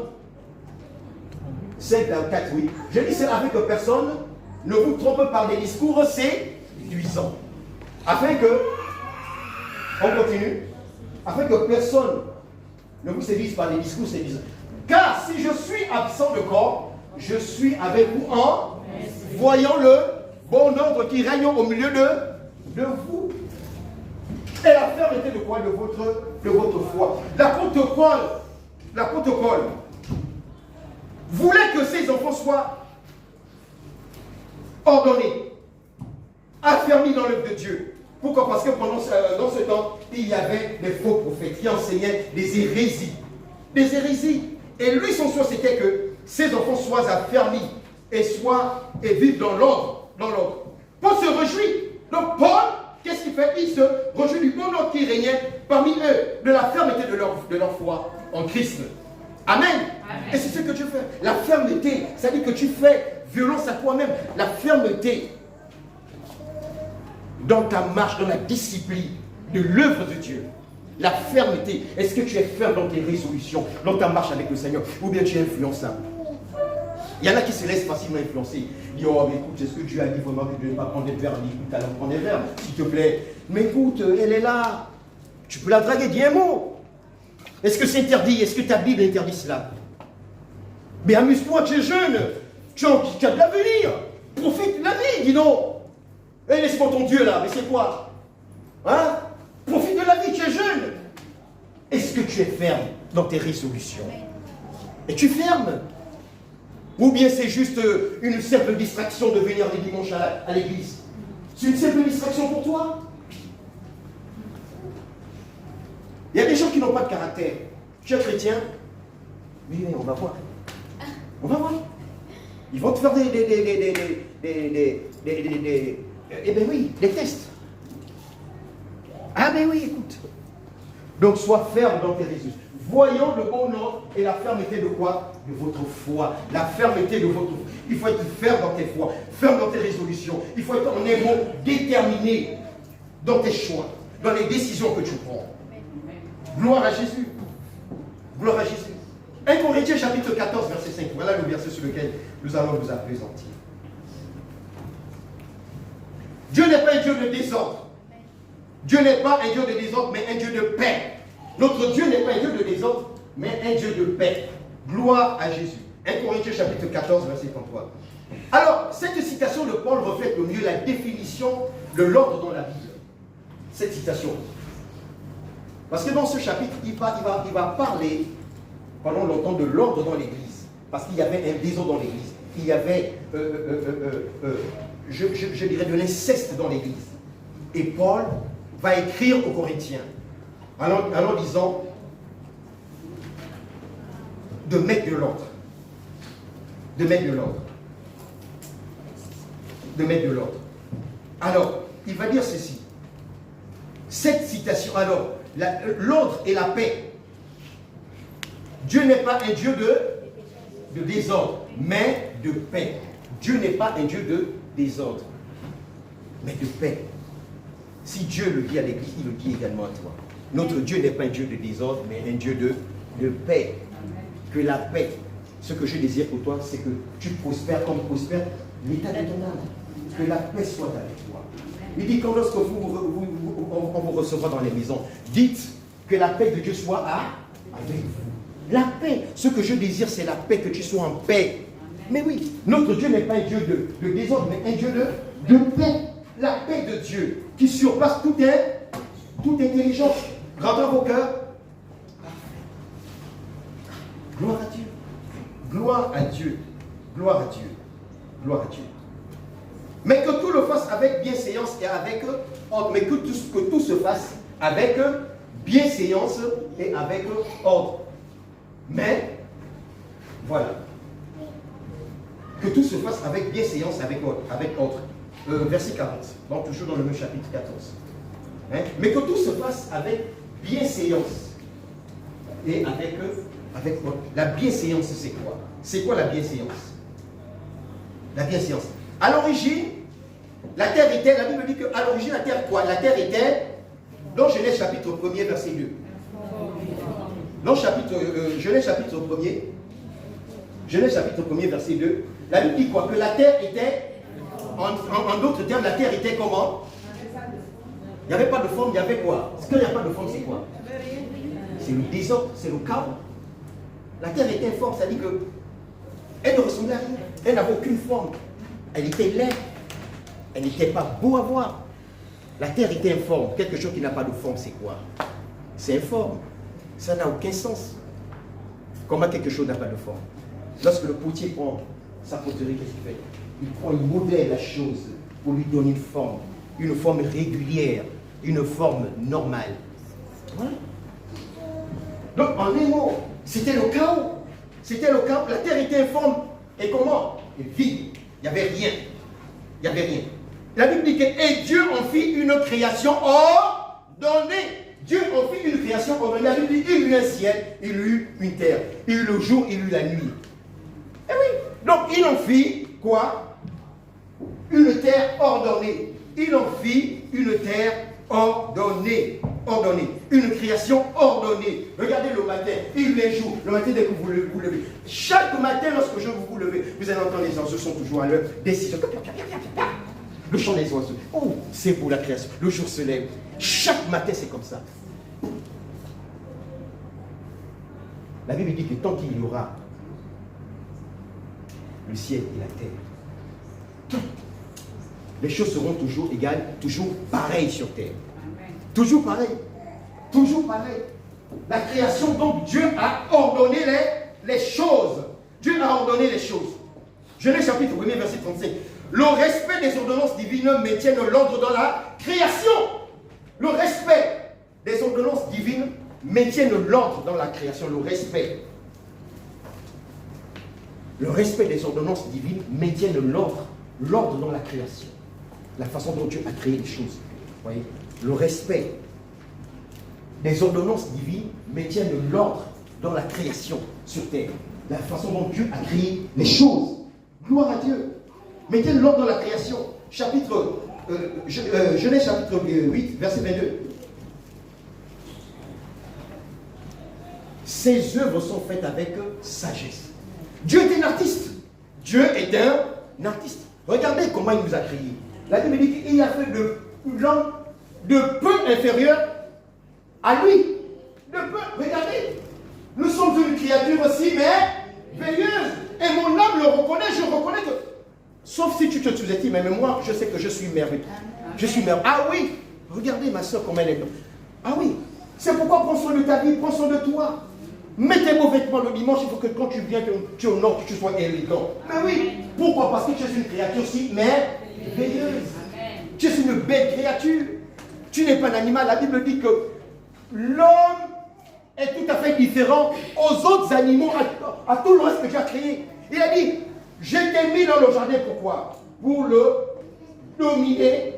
5 à 4, oui. Je dis cela afin que personne ne vous trompe par des discours séduisants. Afin que, on continue, afin que personne ne vous séduise par des discours séduisants. Car si je suis absent de corps, je suis avec vous en voyant le bon ordre qui règne au milieu de vous. Et la fermeté de quoi? De votre foi. L'apôtre Paul voulait que ses enfants soient ordonnés, affermis dans l'œuvre de Dieu. Pourquoi? Parce que dans ce temps, il y avait des faux prophètes qui enseignaient des hérésies. Des hérésies. Et lui, son souhait, c'était que ses enfants soient affermis et vivent dans l'ordre. Paul se réjouit. Donc Paul, qu'est-ce qu'il fait? Il se réjouit du bon ordre qui régnait parmi eux, de la fermeté de leur foi en Christ. Amen. Amen. Et c'est ce que tu fais. La fermeté, ça dit que tu fais violence à toi-même. La fermeté dans ta marche, dans la discipline de l'œuvre de Dieu. La fermeté. Est-ce que tu es ferme dans tes résolutions, dans ta marche avec le Seigneur, ou bien tu es influençable? Il y en a qui se laissent facilement influencer. Ils disent, oh mais écoute, est-ce que Dieu a dit vraiment que tu ne devais pas prendre des verres? Écoute, alors prends des verres, s'il te plaît. Mais écoute, elle est là. Tu peux la draguer, dis un mot. Est-ce que c'est interdit? Est-ce que ta Bible interdit cela? Mais amuse-toi, tu es jeune. Tu as de l'avenir. Profite de la vie, dis non. Et laisse-moi ton Dieu là, mais c'est quoi? Hein? Profite de la vie, tu es jeune. Est-ce que tu es ferme dans tes résolutions? Es-tu ferme? Ou bien c'est juste une simple distraction de venir les dimanches à l'église? C'est une simple distraction pour toi? Il y a des gens qui n'ont pas de caractère. Tu es chrétien? Oui, on va voir. On va voir. Ils vont te faire des tests. Ah ben oui, écoute. Donc sois ferme dans tes résolutions. Voyons le bon ordre et la fermeté de quoi? De votre foi. La fermeté de votre foi. Il faut être ferme dans tes foi, ferme dans tes résolutions. Il faut être en un mot déterminé dans tes choix, dans les décisions que tu prends. Gloire à Jésus. Gloire à Jésus. 1 Corinthiens chapitre 14, verset 5. Voilà le verset sur lequel nous allons vous appesantir. Dieu n'est pas un Dieu de désordre. Dieu n'est pas un Dieu de désordre, mais un Dieu de paix. Notre Dieu n'est pas un Dieu de désordre, mais un Dieu de paix. Gloire à Jésus. 1 Corinthiens chapitre 14, verset 33. Alors, cette citation de Paul reflète le mieux la définition de l'ordre dans la Bible. Cette citation. Parce que dans ce chapitre, il va parler pendant longtemps de l'ordre dans l'Église. Parce qu'il y avait un désordre dans l'Église. Il y avait, je dirais, de l'inceste dans l'Église. Et Paul va écrire aux Corinthiens en disant de mettre de l'ordre. De mettre de l'ordre. De mettre de l'ordre. Alors, il va dire ceci. Cette citation, alors, l'ordre et la paix. Dieu n'est pas un Dieu de désordre, mais de paix. Dieu n'est pas un Dieu de désordre, mais de paix. Si Dieu le dit à l'Église, il le dit également à toi. Notre Dieu n'est pas un Dieu de désordre, mais un Dieu de paix. Que la paix, ce que je désire pour toi, c'est que tu prospères comme prospère l'état de ton âme. Que la paix soit avec toi. Il dit quand lorsque on vous recevra dans les maisons, dites que la paix de Dieu soit avec vous. La paix, ce que je désire, c'est la paix, que tu sois en paix. Mais oui, notre Dieu n'est pas un Dieu de désordre, mais un Dieu de paix. La paix de Dieu qui surpasse toute intelligence. Rentre dans vos cœurs. Gloire à Dieu. Gloire à Dieu. Gloire à Dieu. Gloire à Dieu. Mais que tout le fasse avec bienséance et avec ordre. Mais que tout se fasse avec bienséance et avec ordre. Mais, voilà. Que tout se fasse avec bienséance et avec ordre. Verset 40. Donc, toujours dans le même chapitre 14. Hein? Mais que tout se fasse avec bienséance et avec ordre. La bienséance, c'est quoi? C'est quoi la bienséance? La bienséance. À l'origine, la terre était, la Bible dit qu'à l'origine, la terre quoi? La terre était, dans Genèse chapitre 1er, verset 2. Dans Genèse chapitre 1er, Genèse chapitre 1er, verset 2, la Bible dit quoi? Que la terre était, en d'autres termes, la terre était comment? Il n'y avait pas de forme, il y avait quoi? Quand il n'y a pas de forme, c'est quoi? C'est le désordre, c'est le chaos. La terre était informe, ça dit que elle ne ressemblait à rien. Elle n'avait aucune forme. Elle était laide. Elle n'était pas beau à voir. La terre était informe. Quelque chose qui n'a pas de forme, c'est quoi? C'est informe. Ça n'a aucun sens. Comment quelque chose n'a pas de forme? Lorsque le potier prend sa poterie, qu'est-ce qu'il fait? Il prend, il modèle la chose pour lui donner une forme régulière, une forme normale. Voilà. Donc, en un mot, c'était le chaos. C'était le chaos. La terre était informe. Et comment? Et vide. Il n'y avait rien. Il n'y avait rien. La Bible dit que et Dieu en fit une création ordonnée. Dieu en fit une création ordonnée. La Bible dit il eut un ciel, il eut une terre. Il eut le jour, il eut la nuit. Eh oui. Donc il en fit quoi? Une terre ordonnée. Il en fit une terre ordonnée. Ordonnée. Une création ordonnée. Regardez le matin, il est jour. Le matin, dès que vous vous levez. Chaque matin, lorsque vous levez, vous allez entendre les oiseaux sont toujours à l'heure. Décision. Le chant des oiseaux. Oh, c'est beau la création. Le jour se lève. Chaque matin, c'est comme ça. La Bible dit que tant qu'il y aura le ciel et la terre, les choses seront toujours égales, toujours pareilles sur terre. Toujours pareil. Toujours pareil. La création, donc Dieu a ordonné les choses. Dieu a ordonné les choses. Genèse chapitre 1er, verset 35. Le respect des ordonnances divines maintient l'ordre dans la création. Le respect des ordonnances divines maintient l'ordre dans la création. Le respect. Le respect des ordonnances divines maintient l'ordre dans la création. La façon dont Dieu a créé les choses. Vous voyez? Le respect des ordonnances divines maintient l'ordre dans la création sur terre. La façon dont Dieu a créé les choses. Gloire à Dieu. Mettez l'ordre dans la création. Genèse chapitre 8, verset 22. Ses œuvres sont faites avec sagesse. Dieu est un artiste. Dieu est un artiste. Regardez comment il nous a créés. La Bible dit qu'il a fait de l'homme de peu inférieur à lui. De peu. Regardez. Nous sommes une créature aussi, mais veilleuse. Et mon âme le reconnaît. Je reconnais que. Sauf si tu te sous-estimes, mais moi, je sais que je suis merveilleux. Je suis merveilleux. Ah oui. Regardez ma soeur comme elle est. Ah oui. C'est pourquoi prends soin de ta vie, prends soin de toi. Mets tes beaux vêtements le dimanche, il faut que quand tu viens, tu honores, que tu sois élégant. Mais oui, pourquoi? Parce que tu es une créature aussi merveilleuse. Tu es une belle créature. Tu n'es pas un animal. La Bible dit que l'homme est tout à fait différent aux autres animaux, à tout le reste que Dieu a créé. Il a dit, je t'ai mis dans le jardin, pourquoi? Pour le dominer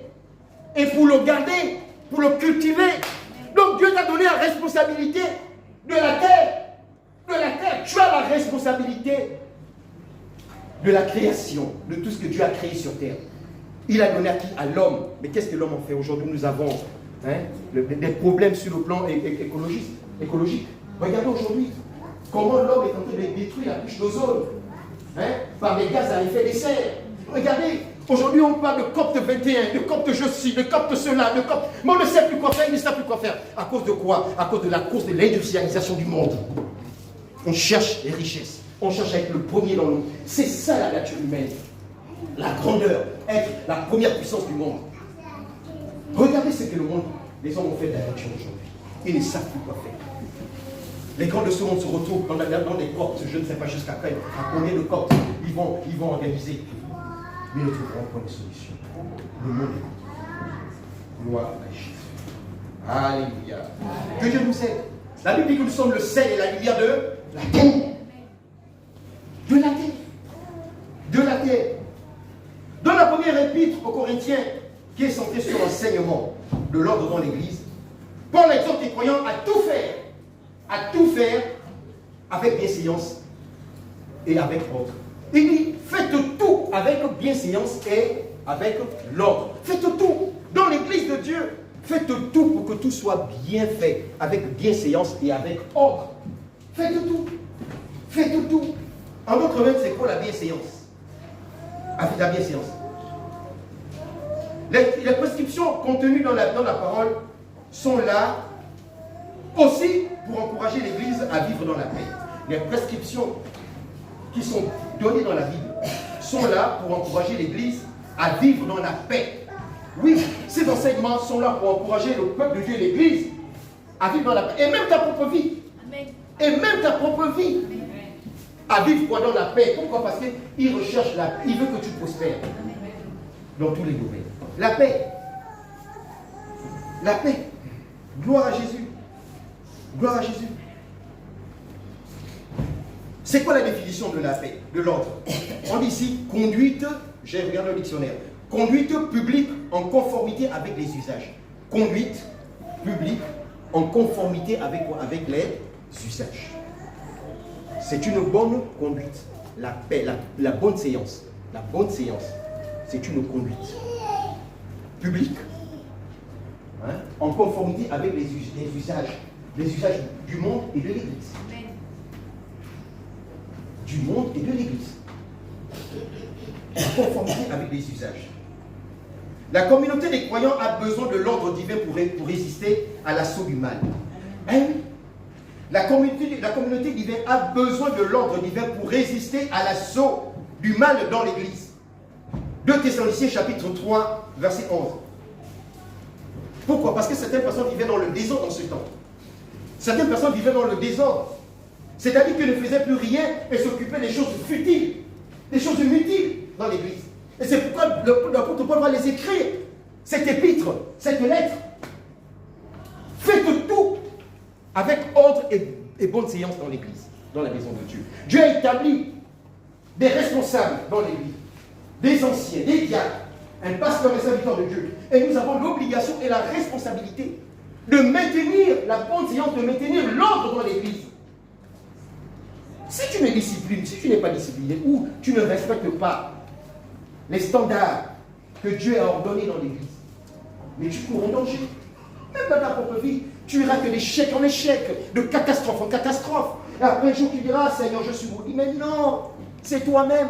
et pour le garder, pour le cultiver. Donc Dieu t'a donné la responsabilité de la terre. De la terre. Tu as la responsabilité de la création, de tout ce que Dieu a créé sur terre. Il a donné à qui? À l'homme. Mais qu'est-ce que l'homme en fait? Aujourd'hui, nous avons des problèmes sur le plan écologique. Regardez aujourd'hui comment l'homme est en train de détruire la couche d'ozone par des gaz à effet de serre. Regardez, aujourd'hui on parle de COP 21, de COP de ceci, de COP de cela, de COP. Mais on ne sait plus quoi faire, il ne sait plus quoi faire. À cause de quoi? À cause de la course de l'industrialisation du monde. On cherche les richesses. On cherche à être le premier dans le monde. C'est ça la nature humaine. La grandeur, être la première puissance du monde. Regardez ce que le monde, les hommes ont fait de la nature aujourd'hui. Ils ne savent plus quoi faire. Les grands de ce monde se retrouvent dans des coptes, je ne sais pas jusqu'à quand, à combien de coptes ils vont organiser. Mais ils ne trouveront pas de solution. Le monde est gloire à Jésus. Alléluia. Que Dieu nous aide. La Bible dit que nous sommes le sel et la lumière de la terre. De la terre. De la terre. Dans la première épître aux Corinthiens, qui est centrée sur l'enseignement de l'ordre dans l'Église, Paul exhorte les croyants à tout faire avec bienséance et avec ordre. Il dit, faites tout avec bienséance et avec l'ordre. Faites tout dans l'Église de Dieu. Faites tout pour que tout soit bien fait, avec bienséance et avec ordre. Faites tout. Faites tout. En d'autres termes, c'est quoi la bienséance? Avec la bienséance. Les prescriptions contenues dans la parole sont là aussi pour encourager l'Église à vivre dans la paix. Les prescriptions qui sont données dans la Bible sont là pour encourager l'Église à vivre dans la paix. Oui, ces enseignements sont là pour encourager le peuple de Dieu et l'Église à vivre dans la paix. Et même ta propre vie. Amen. Et même ta propre vie. Amen. À vivre quoi dans la paix. Pourquoi? Parce qu'il recherche la paix. Il veut que tu prospères. Dans tous les domaines. La paix. La paix. Gloire à Jésus. Gloire à Jésus. C'est quoi la définition de la paix, de l'ordre? On dit ici conduite, j'ai regardé le dictionnaire, conduite publique en conformité avec les usages. Conduite publique en conformité avec quoi? Avec les usages. C'est une bonne conduite. La paix, la bonne séance. La bonne séance, c'est une conduite publique en conformité avec les usages du monde et de l'Église. Du monde et de l'Église. En conformité avec les usages. La communauté des croyants a besoin de l'ordre divin pour résister à l'assaut du mal. Hein? La communauté divine a besoin de l'ordre divin pour résister à l'assaut du mal dans l'Église. 2 Thessaloniciens chapitre 3, verset 11. Pourquoi? Parce que certaines personnes vivaient dans le désordre en ce temps. Certaines personnes vivaient dans le désordre. C'est-à-dire qu'ils ne faisaient plus rien et s'occupaient des choses futiles. des choses inutiles dans l'église. Et c'est pourquoi l'apôtre Paul va les écrire, cette épître, cette lettre. Faites tout avec ordre et bonne séance dans l'église, dans la maison de Dieu. Dieu a établi des responsables dans l'église, des anciens, des diacres, un pasteur et serviteur de Dieu. Et nous avons l'obligation et la responsabilité de maintenir la bonne séance, de maintenir l'ordre dans l'église. Si tu ne disciplines, si tu n'es pas discipliné, ou tu ne respectes pas les standards que Dieu a ordonnés dans l'église, mais tu cours en danger. Même dans ta propre vie, tu iras que d'échec en échec, de catastrophe en catastrophe. Et après un jour, tu diras, Seigneur, je suis maudit. Mais non, c'est toi-même.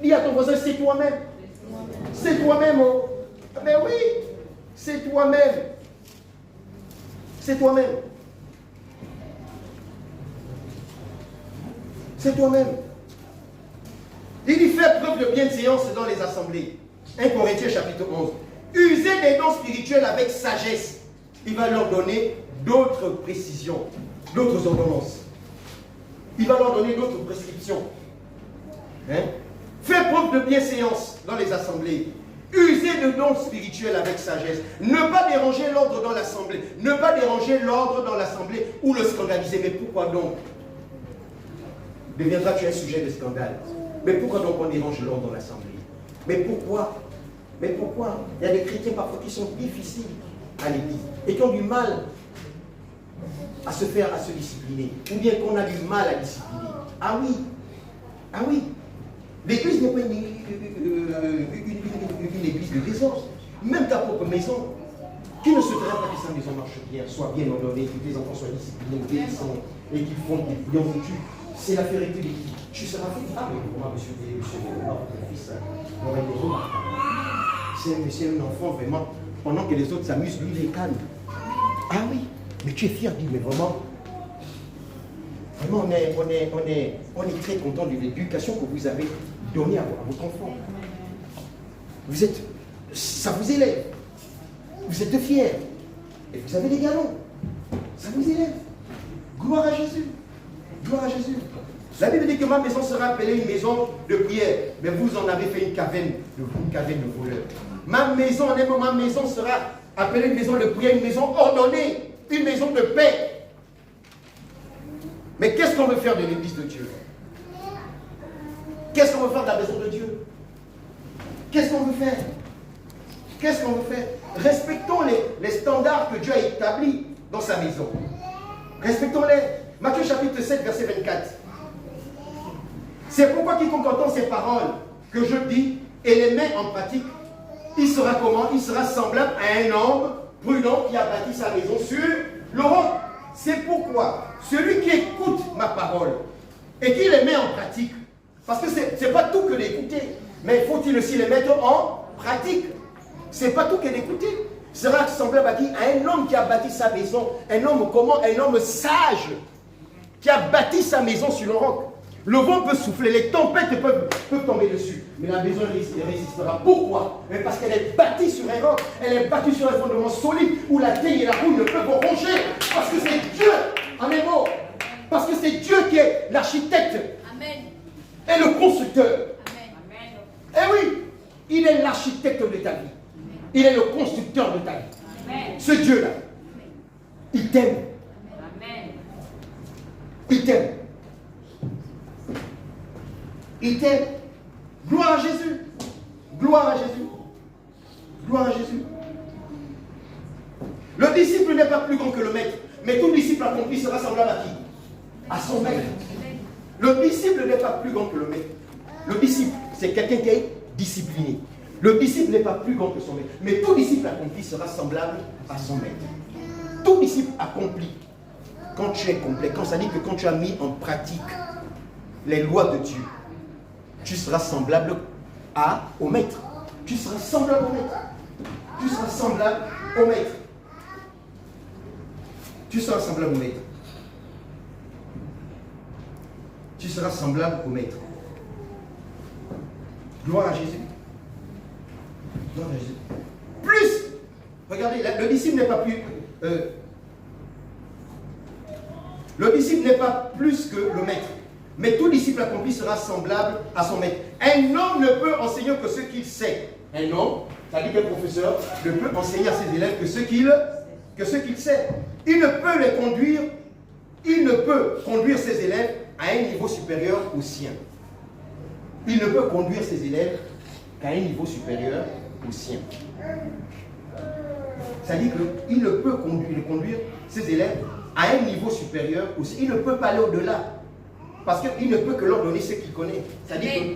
Dis à ton voisin, c'est toi-même. C'est toi-même. Oh. Mais oui, c'est toi-même. C'est toi-même. C'est toi-même. Il dit, fais preuve de bienséance dans les assemblées. 1 Corinthiens chapitre 11. Usez des dons spirituels avec sagesse. Il va leur donner d'autres précisions, d'autres ordonnances. Il va leur donner d'autres prescriptions. Hein? Fais preuve de bienséance dans les assemblées. Usez de dons spirituels avec sagesse. Ne pas déranger l'ordre dans l'assemblée. Ne pas déranger l'ordre dans l'assemblée ou le scandaliser. Mais pourquoi donc deviendras-tu un sujet de scandale? Mais pourquoi donc on dérange l'ordre dans l'assemblée? Mais pourquoi? Mais pourquoi? Il y a des chrétiens parfois qui sont difficiles à l'église et qui ont du mal à se discipliner. Ou bien qu'on a du mal à discipliner. Ah oui. Ah oui. L'église n'est pas une église de désordre. Même ta propre maison, qui ne se ferait pas que sa maison marche bien, soit bien ordonnée, que tes enfants soient disciplinés, obéissants, et qu'ils font des bien foutus. C'est la vérité de l'église. Tu seras fait. Ah, mais comment monsieur mon fils, on va être remarquable. C'est un enfant vraiment, pendant que les autres s'amusent, lui il est calme. Ah oui, mais tu es fier, dit, mais vraiment. Vraiment, on est très content de l'éducation que vous avez donnée à votre enfant. Ça vous élève. Vous êtes fiers. Et vous avez des galons. Ça vous élève. Gloire à Jésus. Gloire à Jésus. La Bible dit que ma maison sera appelée une maison de prière. Mais vous en avez fait une caverne de voleurs. Ma maison sera appelée une maison de prière, une maison ordonnée, une maison de paix. Mais qu'est-ce qu'on veut faire de l'église de Dieu? Qu'est-ce qu'on veut faire de la maison de Dieu? Qu'est-ce qu'on veut faire? Qu'est-ce qu'on veut faire? Respectons les standards que Dieu a établis dans sa maison. Respectons-les. Matthieu chapitre 7, verset 24. C'est pourquoi quiconque entend ces paroles que je dis et les met en pratique, il sera comment? Il sera semblable à un homme prudent qui a bâti sa maison sur le roc. C'est pourquoi celui qui écoute ma parole et qui les met en pratique, parce que ce n'est pas tout que d'écouter, mais faut-il aussi les mettre en pratique. Ce n'est pas tout que d'écouter. Sera semblable à qui? À un homme qui a bâti sa maison. Un homme comment? Un homme sage qui a bâti sa maison sur le roc. Le vent peut souffler, les tempêtes peuvent tomber dessus, mais la maison résistera. Pourquoi? Mais parce qu'elle est bâtie sur un roc, elle est bâtie sur un fondement solide où la terre et la rouille ne peuvent ronger, parce que c'est Dieu, en un mot, parce que c'est Dieu qui est l'architecte et le constructeur. Amen. Eh oui, il est l'architecte de ta vie, il est le constructeur de ta vie. Amen. Ce Dieu-là, il t'aime. Il t'aime. Il t'aime. Gloire à Jésus. Gloire à Jésus. Gloire à Jésus. Le disciple n'est pas plus grand que le maître, mais tout disciple accompli sera semblable à qui? À son maître. Le disciple n'est pas plus grand que le maître. Le disciple, c'est quelqu'un qui est discipliné. Le disciple n'est pas plus grand que son maître, mais tout disciple accompli sera semblable à son maître. Tout disciple accompli, quand tu es complet, quand ça dit que quand tu as mis en pratique les lois de Dieu, tu seras semblable au maître. Tu seras semblable au maître. Tu seras semblable au maître. Tu seras semblable au maître. Tu seras semblable au maître. Gloire à Jésus. Gloire à Jésus. Plus, regardez, le disciple n'est pas plus... le disciple n'est pas plus que le maître. Mais tout disciple accompli sera semblable à son maître. Un homme ne peut enseigner que ce qu'il sait. Un homme, c'est-à-dire qu'un professeur, ne peut enseigner à ses élèves que ce qu'il sait. Il ne peut conduire ses élèves à un niveau supérieur au sien. Il ne peut conduire ses élèves qu'à un niveau supérieur au sien. C'est-à-dire qu'il ne peut conduire ses élèves à un niveau supérieur au sien. Il ne peut pas aller au-delà. Parce qu'il ne peut que leur donner ce qu'il connaît. C'est-à-dire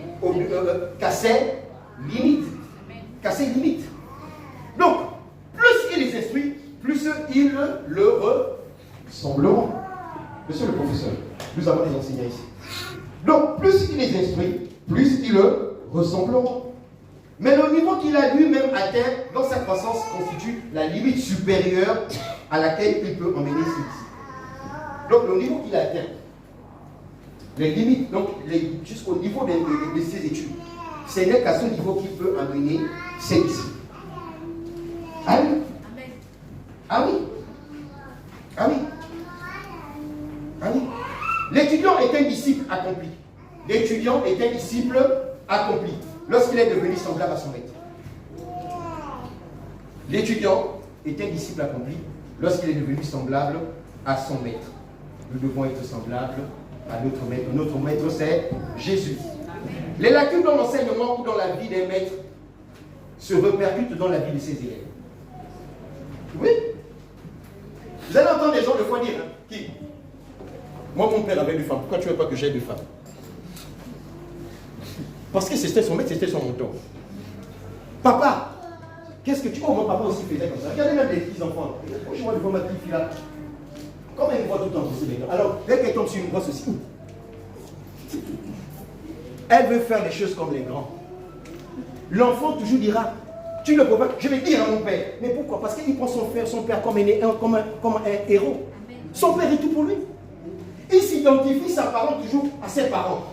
qu'à ses limites. Qu'à ses limites. Donc, plus il les instruit, plus ils leur ressembleront. Monsieur le professeur, nous avons des enseignants ici. Donc, plus il les instruit, plus ils le ressembleront. Mais le niveau qu'il a lui-même atteint dans sa croissance constitue la limite supérieure à laquelle il peut emmener ses disciples. Donc, le niveau qu'il a atteint, les limites, donc jusqu'au niveau de ses études, ce n'est qu'à ce niveau qu'il peut amener ses disciples. Ah oui? Ah oui? Ah oui? Ah oui? L'étudiant est un disciple accompli. L'étudiant est un disciple accompli lorsqu'il est devenu semblable à son maître. L'étudiant est un disciple accompli lorsqu'il est devenu semblable à son maître. Nous devons être semblables à notre maître. Notre maître, c'est Jésus. Les lacunes dans l'enseignement ou dans la vie des maîtres se répercutent dans la vie de ses élèves. Oui. Vous allez entendre des gens de fois dire, hein, qui? Moi, mon père avait deux femmes. Pourquoi tu ne veux pas que j'aie deux femmes? Parce que c'était son maître, c'était son mentor. Papa, qu'est-ce que tu... Oh, mon papa aussi faisait comme ça. Regardez même les petits enfants. Oh, je vois devant ma petite fille là. Comment elle voit tout le temps pousser les gars? Alors, dès qu'elle tombe sur une brosse aussi, elle veut faire les choses comme les grands. L'enfant toujours dira, tu ne peux pas, je vais dire à mon père. Mais pourquoi? Parce qu'il prend son père comme un héros. Son père est tout pour lui. Il s'identifie sa parole toujours à ses parents,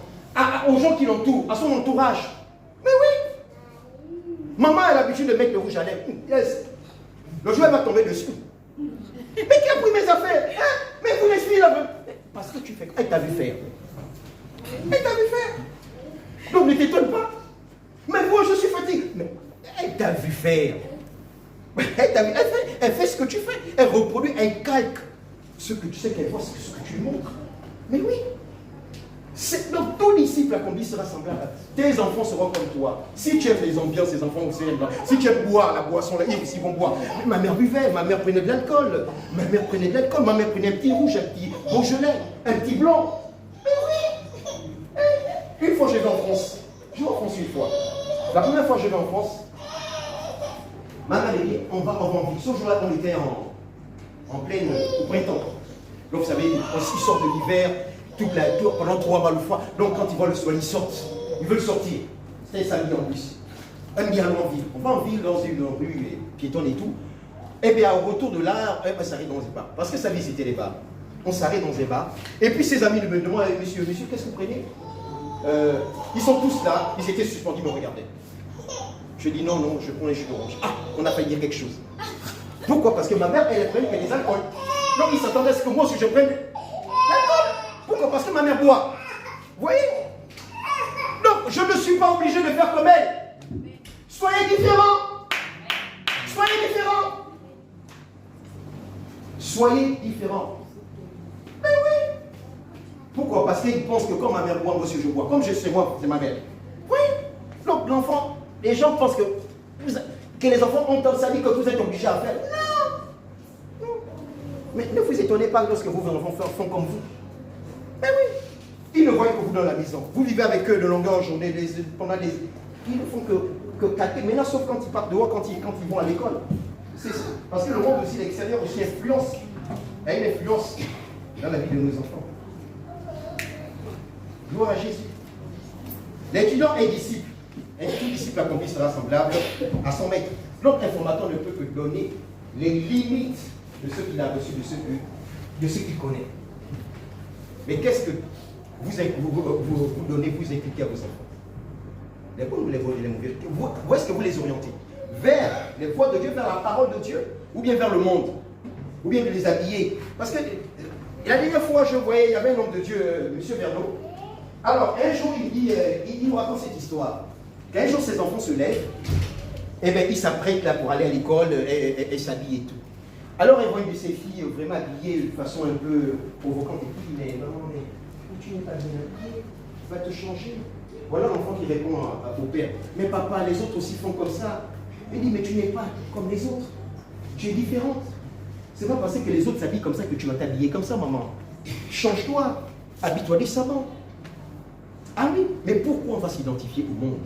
aux gens qui l'entourent, à son entourage. Mais oui. Maman a l'habitude de mettre le rouge à lèvres. Yes. Le jour, elle va tomber dessus. Mais qui a pris mes affaires? Hein? Mais vous les filles là. Parce que tu fais. Elle t'a vu faire. Elle t'a vu faire. Donc ne t'étonne pas. Mais moi je suis fatigué. Mais elle t'a vu faire. Elle t'a vu. Elle fait ce que tu fais. Elle reproduit, elle calque ce que tu sais qu'elle voit, c'est ce que tu lui montres. Mais oui. Donc tout disciple accompli sera semblable. Tes enfants seront comme toi. Si tu aimes les ambiances, les enfants aussi aiment. Si tu aimes boire la boisson, ils aussi vont boire. Ma mère buvait, ma mère prenait de l'alcool. Ma mère prenait un petit rouge, un petit Beaujolais, un petit blanc. Mais oui. Une fois je vais en France. Je vais en France une fois. La première fois que je vais en France, ma mère m'a dit, on va en ville. Ce jour-là, on était en plein au printemps. Donc vous savez, ils sortent de l'hiver. Pendant 3 mois le fois. Donc quand ils voient le soleil, ils sortent. Ils veulent sortir. C'était un samedi en plus. On dit allons en ville. On va en ville dans une rue piétonne et tout. Et bien au retour de là, on s'arrête dans un bar. Parce que sa vie c'était les bars. On s'arrête dans un bar. Et puis ses amis me demandent, monsieur, qu'est-ce que vous prenez? Ils sont tous là. Ils étaient suspendus, ils me regardaient. Je dis non, je prends les jus d'orange. Ah, on a failli dire quelque chose. Pourquoi? Parce que ma mère, elle prenait des alcools. Donc ils s'attendaient à ce que moi aussi je prenne l'alcool. Pourquoi? Parce que ma mère boit. Vous voyez? Donc, je ne suis pas obligé de faire comme elle. Soyez différents. Soyez différents. Soyez différents. Mais oui. Pourquoi? Parce qu'ils pensent que comme ma mère boit, moi aussi je bois. Comme je sais moi, c'est ma mère. Oui. Donc, l'enfant, les gens pensent que les enfants ont ça dit que vous êtes obligés à faire. Non. Mais ne vous étonnez pas lorsque vos enfants font comme vous. Mais oui, ils ne voient que vous dans la maison. Vous vivez avec eux de longueur journée, pendant des... Ils ne font que calquer. Maintenant, sauf quand ils partent dehors, quand ils vont à l'école. Parce que le monde aussi, l'extérieur aussi influence. Il y a une influence dans la vie de nos enfants. Gloire à Jésus. L'étudiant est disciple. Un tout disciple accompli sera semblable à son maître. L'autre informateur ne peut que donner les limites de ce qu'il a reçu, de ce qu'il connaît. Mais qu'est-ce que vous donnez, vous inculquez à vos enfants? Les bonnes ou les mauvaises? Où est-ce que vous les orientez? Vers les voies de Dieu, vers la parole de Dieu, ou bien vers le monde? Ou bien de les habiller? Parce que la dernière fois, je voyais, il y avait un homme de Dieu, M. Verneau, Alors, un jour, il nous raconte cette histoire. Qu'un jour, ses enfants se lèvent, et bien, ils s'apprêtent là pour aller à l'école et s'habiller et tout. Alors, ils voient une de ses filles vraiment habillée de façon un peu provocante. Et puis, il dit, maman, mais tu n'es pas bien habillée, tu vas te changer. Voilà l'enfant qui répond au père. Mais papa, les autres aussi font comme ça. Il dit, mais tu n'es pas comme les autres. Tu es différente. C'est pas parce que les autres s'habillent comme ça que tu vas t'habiller comme ça, maman. Change-toi. Habille-toi décemment. Ah oui, mais pourquoi on va s'identifier au monde?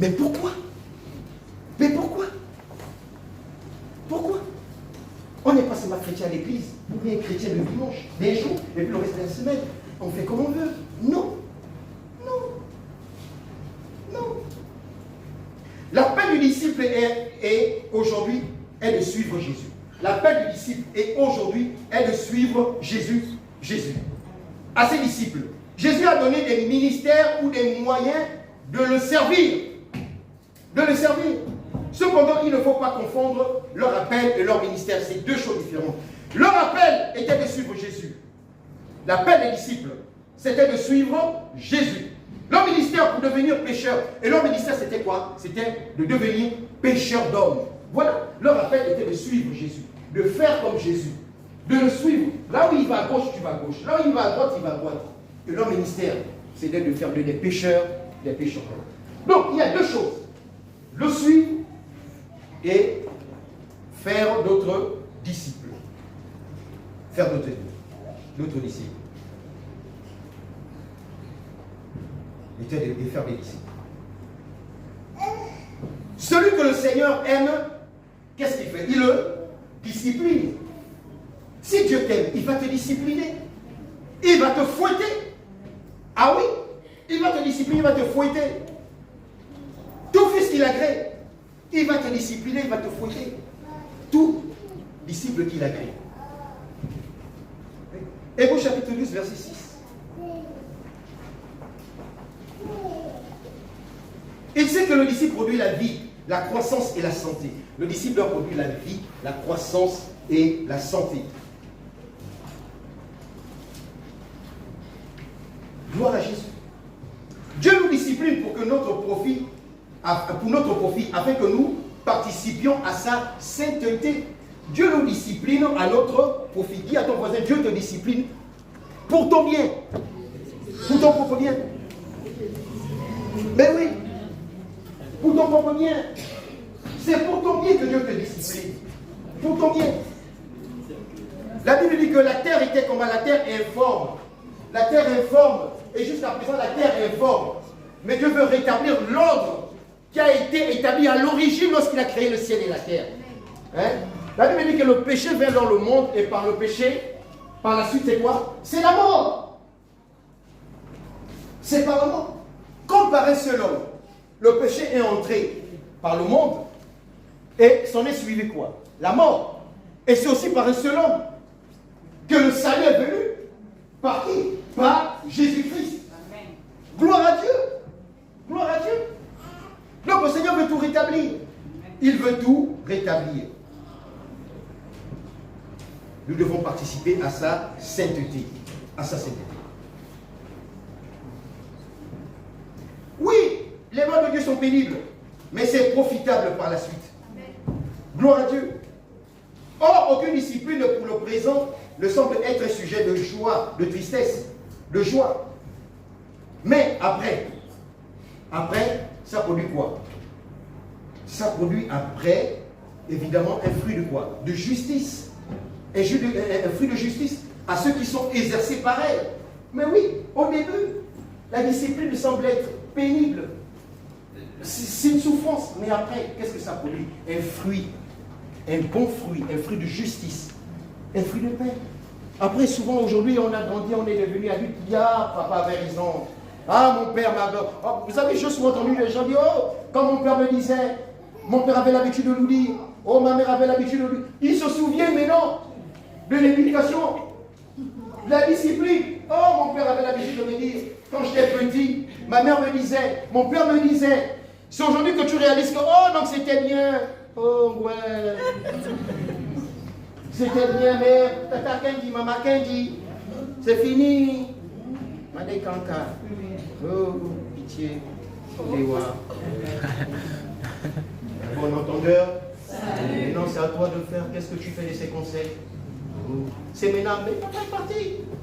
Mais pourquoi? Mais pourquoi? Pourquoi? On n'est pas seulement chrétien à l'église, ou bien chrétien le dimanche, des jours, et puis le reste de la semaine. On fait comme on veut. Non. Non. Non. L'appel du disciple est aujourd'hui est de suivre Jésus. L'appel du disciple est aujourd'hui est de suivre Jésus. À ses disciples. Jésus a donné des ministères ou des moyens de le servir. De le servir. Cependant, il ne faut pas confondre leur appel et leur ministère. C'est deux choses différentes. Leur appel était de suivre Jésus. L'appel des disciples, c'était de suivre Jésus. Leur ministère pour devenir pécheur. Et leur ministère, c'était quoi? C'était de devenir pécheur d'hommes. Voilà. Leur appel était de suivre Jésus. De faire comme Jésus. De le suivre. Là où il va à gauche, tu vas à gauche. Là où il va à droite, il va à droite. Et leur ministère, c'était de faire des pécheurs d'hommes. Donc, il y a deux choses. Le suivre et faire d'autres disciples. Faire d'autres disciples. Et faire des disciples. Celui que le Seigneur aime, qu'est-ce qu'il fait? Il le discipline. Si Dieu t'aime, il va te discipliner. Il va te fouetter. Ah oui, il va te discipliner, il va te fouetter. Tout fils qu'il agrée, il va te discipliner, il va te fouetter. Tout disciple qu'il agrée. Hébreux chapitre 12, verset 6. Il sait que le disciple produit la vie, la croissance et la santé. Le disciple doit produire la vie, la croissance et la santé. Gloire à Jésus. Dieu nous discipline pour notre profit, afin que nous participions à sa sainteté. Dieu nous discipline à notre profit. Dis à ton voisin, Dieu te discipline pour ton bien. Pour ton propre bien. Mais oui. Pour ton propre bien. C'est pour ton bien que Dieu te discipline. Pour ton bien. La Bible dit que la terre était comme la terre informe. La terre informe. Et jusqu'à présent, la terre est informe. Mais Dieu veut rétablir l'ordre qui a été établi à l'origine lorsqu'il a créé le ciel et la terre. Hein? La Bible dit que le péché vient dans le monde et par le péché, par la suite, c'est quoi? C'est la mort. C'est par la mort. Comme par un seul homme, le péché est entré par le monde et s'en est suivi quoi? La mort. Et c'est aussi par un seul homme que le salut est venu. Par qui? Par Jésus-Christ. Gloire à Dieu. Gloire à Dieu. Donc le Seigneur veut tout rétablir. Il veut tout rétablir. Nous devons participer à sa sainteté. À sa sainteté. Oui, les lois de Dieu sont pénibles, mais c'est profitable par la suite. Gloire à Dieu. Or, aucune discipline pour le présent ne semble être un sujet de joie, de tristesse, de joie. Mais après, ça produit quoi? Ça produit après, évidemment, un fruit de quoi? De justice. Un fruit de justice à ceux qui sont exercés par elle. Mais oui, au début, la discipline semble être pénible. C'est une souffrance. Mais après, qu'est-ce que ça produit? Un fruit. Un bon fruit. Un fruit de justice. Un fruit de paix. Après, souvent, aujourd'hui, on a grandi, on est devenu adulte. Ah, papa avait raison. Ah, mon père m'a... Oh, vous savez, j'ai souvent entendu les gens dire, oh, quand mon père me disait, mon père avait l'habitude de nous dire, oh, ma mère avait l'habitude de nous dire. Il se souvient, mais non, de l'éducation, de la discipline. Oh, mon père avait l'habitude de me dire, quand j'étais petit, ma mère me disait, mon père me disait. C'est aujourd'hui que tu réalises que, oh, donc c'était bien. Oh, ouais. C'était bien, mais tata Kendi, maman Kendi, c'est fini. Madé Kanka. Oh, pitié. Léwa. Bon entendeur. Maintenant, c'est à toi de faire. Qu'est-ce que tu fais de ces conseils? C'est maintenant, mais papa est parti.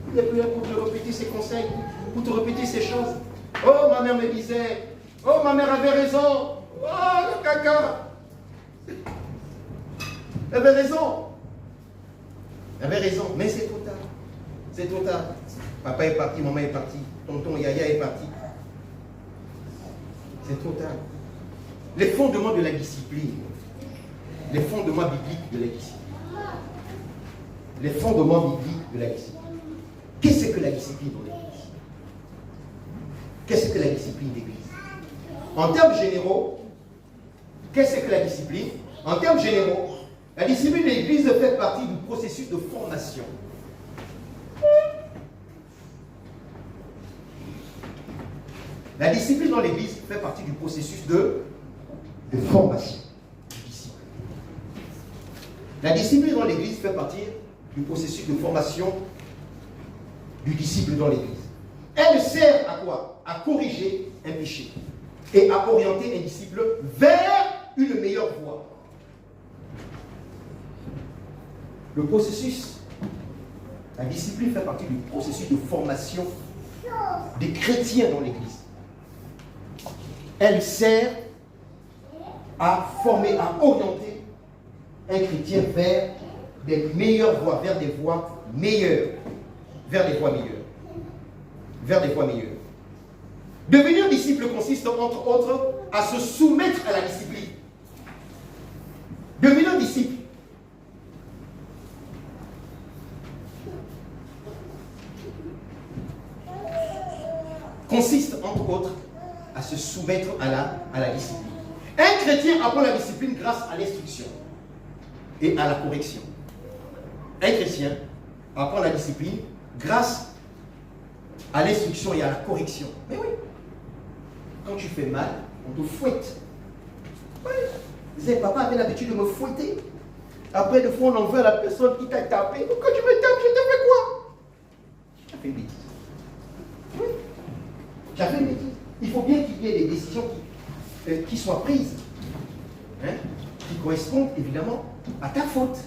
Il n'est plus là pour te répéter ses conseils, pour te répéter ces choses. Oh, ma mère me disait. Oh, ma mère avait raison. Oh, le caca. Elle avait raison. Elle avait raison, mais c'est trop tard. C'est trop tard. Papa est parti, maman est partie, tonton Yaya est parti. C'est trop tard. Les fondements de la discipline. Les fondements bibliques de la discipline. Les fondements bibliques de la discipline. Qu'est-ce que la discipline dans l'Église? Qu'est-ce que la discipline d'Église? En termes généraux, qu'est-ce que la discipline? En termes généraux, la discipline de l'Église fait partie du processus de formation. La discipline dans l'Église fait partie du processus de formation du disciple. La discipline dans l'Église fait partie du processus de formation du disciple dans l'Église. Elle sert à quoi? À corriger un péché et à orienter un disciple vers une meilleure voie. Le processus, la discipline fait partie du processus de formation des chrétiens dans l'Église. Elle sert à former, à orienter un chrétien vers des meilleures voies, vers des voies meilleures. Vers des voies meilleures. Vers des voies meilleures. Devenir disciple consiste, entre autres, à se soumettre à la discipline. Devenir disciple consiste, entre autres, à se soumettre à la discipline. Un chrétien apprend la discipline grâce à l'instruction et à la correction. Un chrétien apprend la discipline grâce à l'instruction et à la correction. Mais oui, quand tu fais mal, on te fouette. Oui. Papa avait l'habitude de me fouetter. Après, des fois, on en veut à la personne qui t'a tapé. Quand tu me tapes, je te fais quoi? Tu as fait une bêtise. Oui. Tu as fait une bêtise. Il faut bien qu'il y ait des décisions qui soient prises, hein, qui correspondent évidemment à ta faute.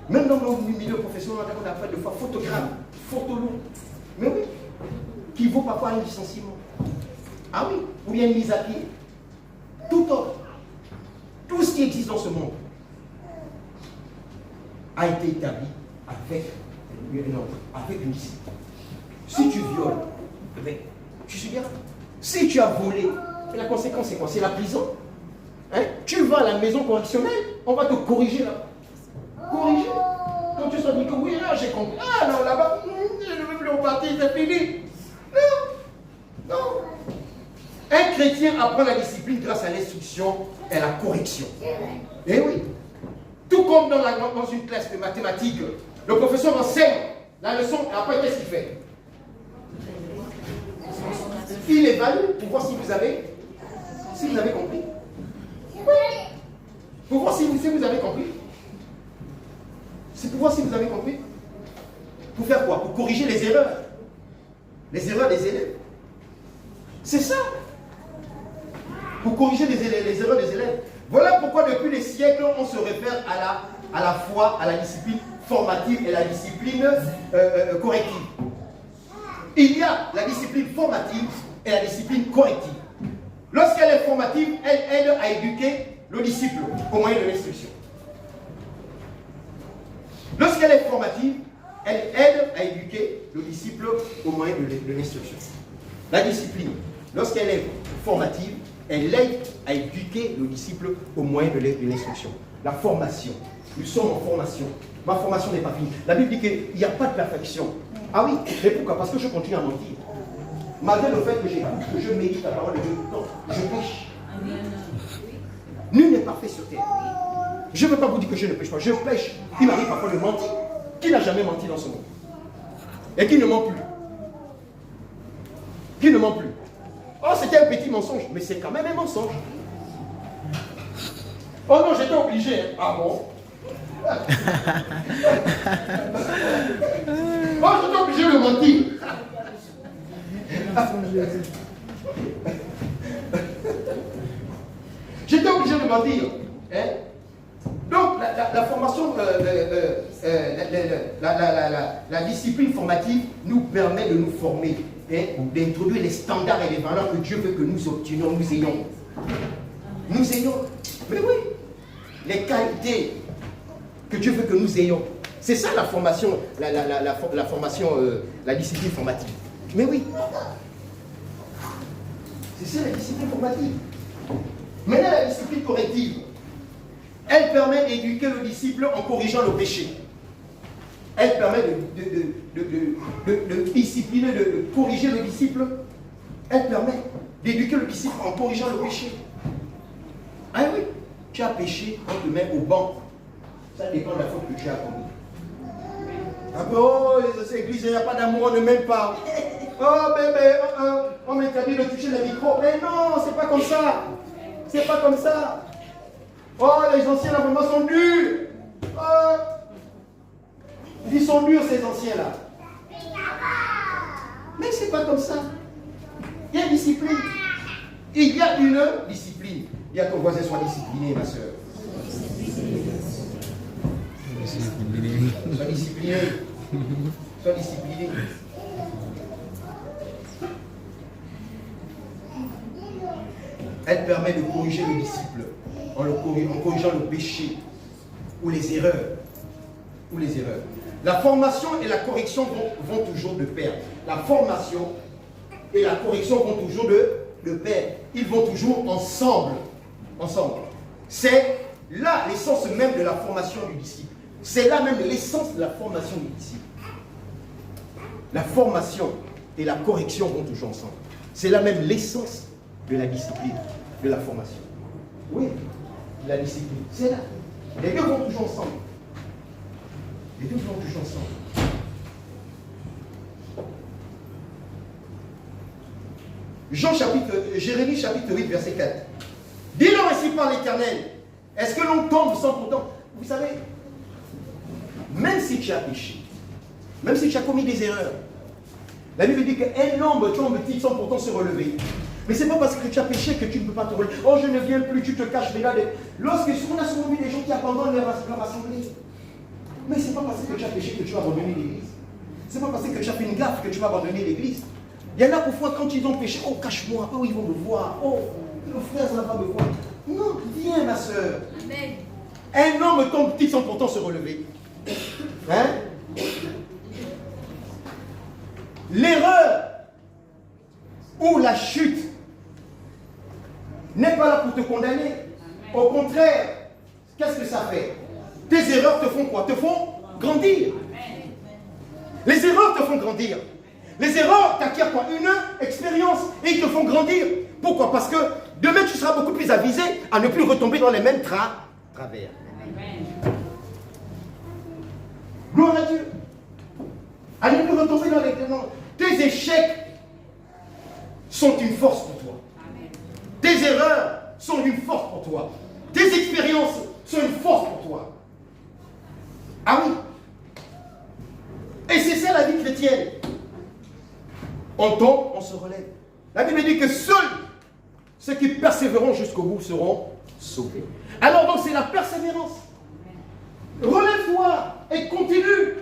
Même dans le milieu professionnel, on appelle de fois photogramme, photo lourd. Mais oui, qui vaut parfois un licenciement. Ah oui, ou bien une mise à pied. Tout autre. Tout ce qui existe dans ce monde a été établi avec une discipline. Si tu violes, tu subis. Si tu as volé, la conséquence c'est quoi? C'est la prison. Hein? Tu vas à la maison correctionnelle, on va te corriger là. Corriger. Quand tu seras dit que oui, là j'ai compris. Ah non, là-bas, je ne veux plus repartir, c'est fini. Non. Non. Un chrétien apprend la discipline grâce à l'instruction et à la correction. Eh oui. Tout comme dans une classe de mathématiques, le professeur enseigne la leçon et après qu'est-ce qu'il fait? Il évalue pour voir si vous avez compris. Oui. Pour voir si vous avez compris. C'est pour voir si vous avez compris. Pour faire quoi? Pour corriger les erreurs. Les erreurs des élèves. C'est ça. Pour corriger les erreurs des élèves. Voilà pourquoi depuis les siècles, on se réfère à la foi, à la discipline formative et la discipline corrective. Il y a la discipline formative et la discipline corrective. Lorsqu'elle est formative, elle aide à éduquer le disciple au moyen de l'instruction. Lorsqu'elle est formative, elle aide à éduquer le disciple au moyen de l'instruction. La discipline, lorsqu'elle est formative, elle aide à éduquer le disciple au moyen de l'instruction. La formation, nous sommes en formation. Ma formation n'est pas finie. La Bible dit qu'il n'y a pas de perfection. Ah oui, mais pourquoi? Parce que je continue à mentir. Malgré le fait que je médite la parole de Dieu, non, je pêche. Nul n'est parfait sur terre. Je ne veux pas vous dire que je ne pêche pas, je pêche. Il m'arrive parfois de mentir. Qui n'a jamais menti dans ce monde? Et qui ne ment plus? Qui ne ment plus? Oh, c'était un petit mensonge, mais c'est quand même un mensonge. Oh non, j'étais obligé. Hein. Ah bon? Oh, j'étais obligé de mentir. J'étais obligé de m'en dire. Hein? Donc, la formation, la discipline formative nous permet de nous former, hein, d'introduire les standards et les valeurs que Dieu veut que nous obtenions, nous ayons. Nous ayons, mais oui, les qualités que Dieu veut que nous ayons. C'est ça la formation, la formation, la discipline formative. Mais oui, c'est ça la discipline formative. Maintenant, la discipline corrective, elle permet d'éduquer le disciple en corrigeant le péché. Elle permet de discipliner, de corriger le disciple. Elle permet d'éduquer le disciple en corrigeant le péché. Ah oui, tu as péché, on te met au banc. Ça dépend de la faute que tu as commise. Un peu, oh, ces églises, il n'y a pas d'amour, on ne m'aime pas. Oh bébé, on m'interdit de toucher le micro. Mais non, c'est pas comme ça. C'est pas comme ça. Oh, les anciens là vraiment sont durs. Oh, ils sont durs ces anciens là. Mais c'est pas comme ça. Il y a une discipline. Il y a une discipline. Il y a ton voisin, sois discipliné, ma soeur. Sois discipliné. Sois discipliné. Elle permet de corriger le disciple en corrigeant le péché ou les erreurs. La formation et la correction vont toujours de pair. La formation et la correction vont toujours de pair. Ils vont toujours ensemble. C'est là l'essence même de la formation du disciple. C'est là même l'essence de la formation du disciple. La formation et la correction vont toujours ensemble. C'est là même l'essence de la discipline, de la formation. Oui, la discipline, c'est là. Les deux vont toujours ensemble. Jérémie chapitre 8, verset 4. Dis-leur ainsi par l'Éternel, est-ce que l'on tombe sans pourtant? Vous savez, même si tu as péché, même si tu as commis des erreurs, la Bible dit qu'un homme tombe-t-il sans pourtant se relever. Mais ce n'est pas parce que tu as péché que tu ne peux pas te relever. Oh, je ne viens plus, tu te caches déjà. Lorsque on a souvent vu des gens qui abandonnent leur assemblée. Mais ce n'est pas parce que tu as péché que tu vas abandonner l'église. Ce n'est pas parce que tu as fait une gaffe que tu vas abandonner l'église. Il y en a parfois quand ils ont péché, oh cache-moi, oh ils vont me voir, oh le frère ça va me voir. Non, viens ma soeur. Amen. Un homme tombe-t-il sans pourtant se relever. Hein? L'erreur ou la chute n'est pas là pour te condamner. Au contraire, qu'est-ce que ça fait? Tes erreurs te font quoi? Te font grandir. Les erreurs te font grandir. Les erreurs t'acquièrent quoi? Une expérience et ils te font grandir. Pourquoi? Parce que demain tu seras beaucoup plus avisé à ne plus retomber dans les mêmes travers. Gloire à Dieu. À ne plus retomber dans les mêmes. Tes échecs sont une force pour toi. Tes erreurs sont une force pour toi. Tes expériences sont une force pour toi. Ah oui. Et c'est ça la vie chrétienne. On tombe, on se relève. La Bible dit que seuls ceux qui persévéreront jusqu'au bout seront sauvés. Alors donc c'est la persévérance. Relève-toi et continue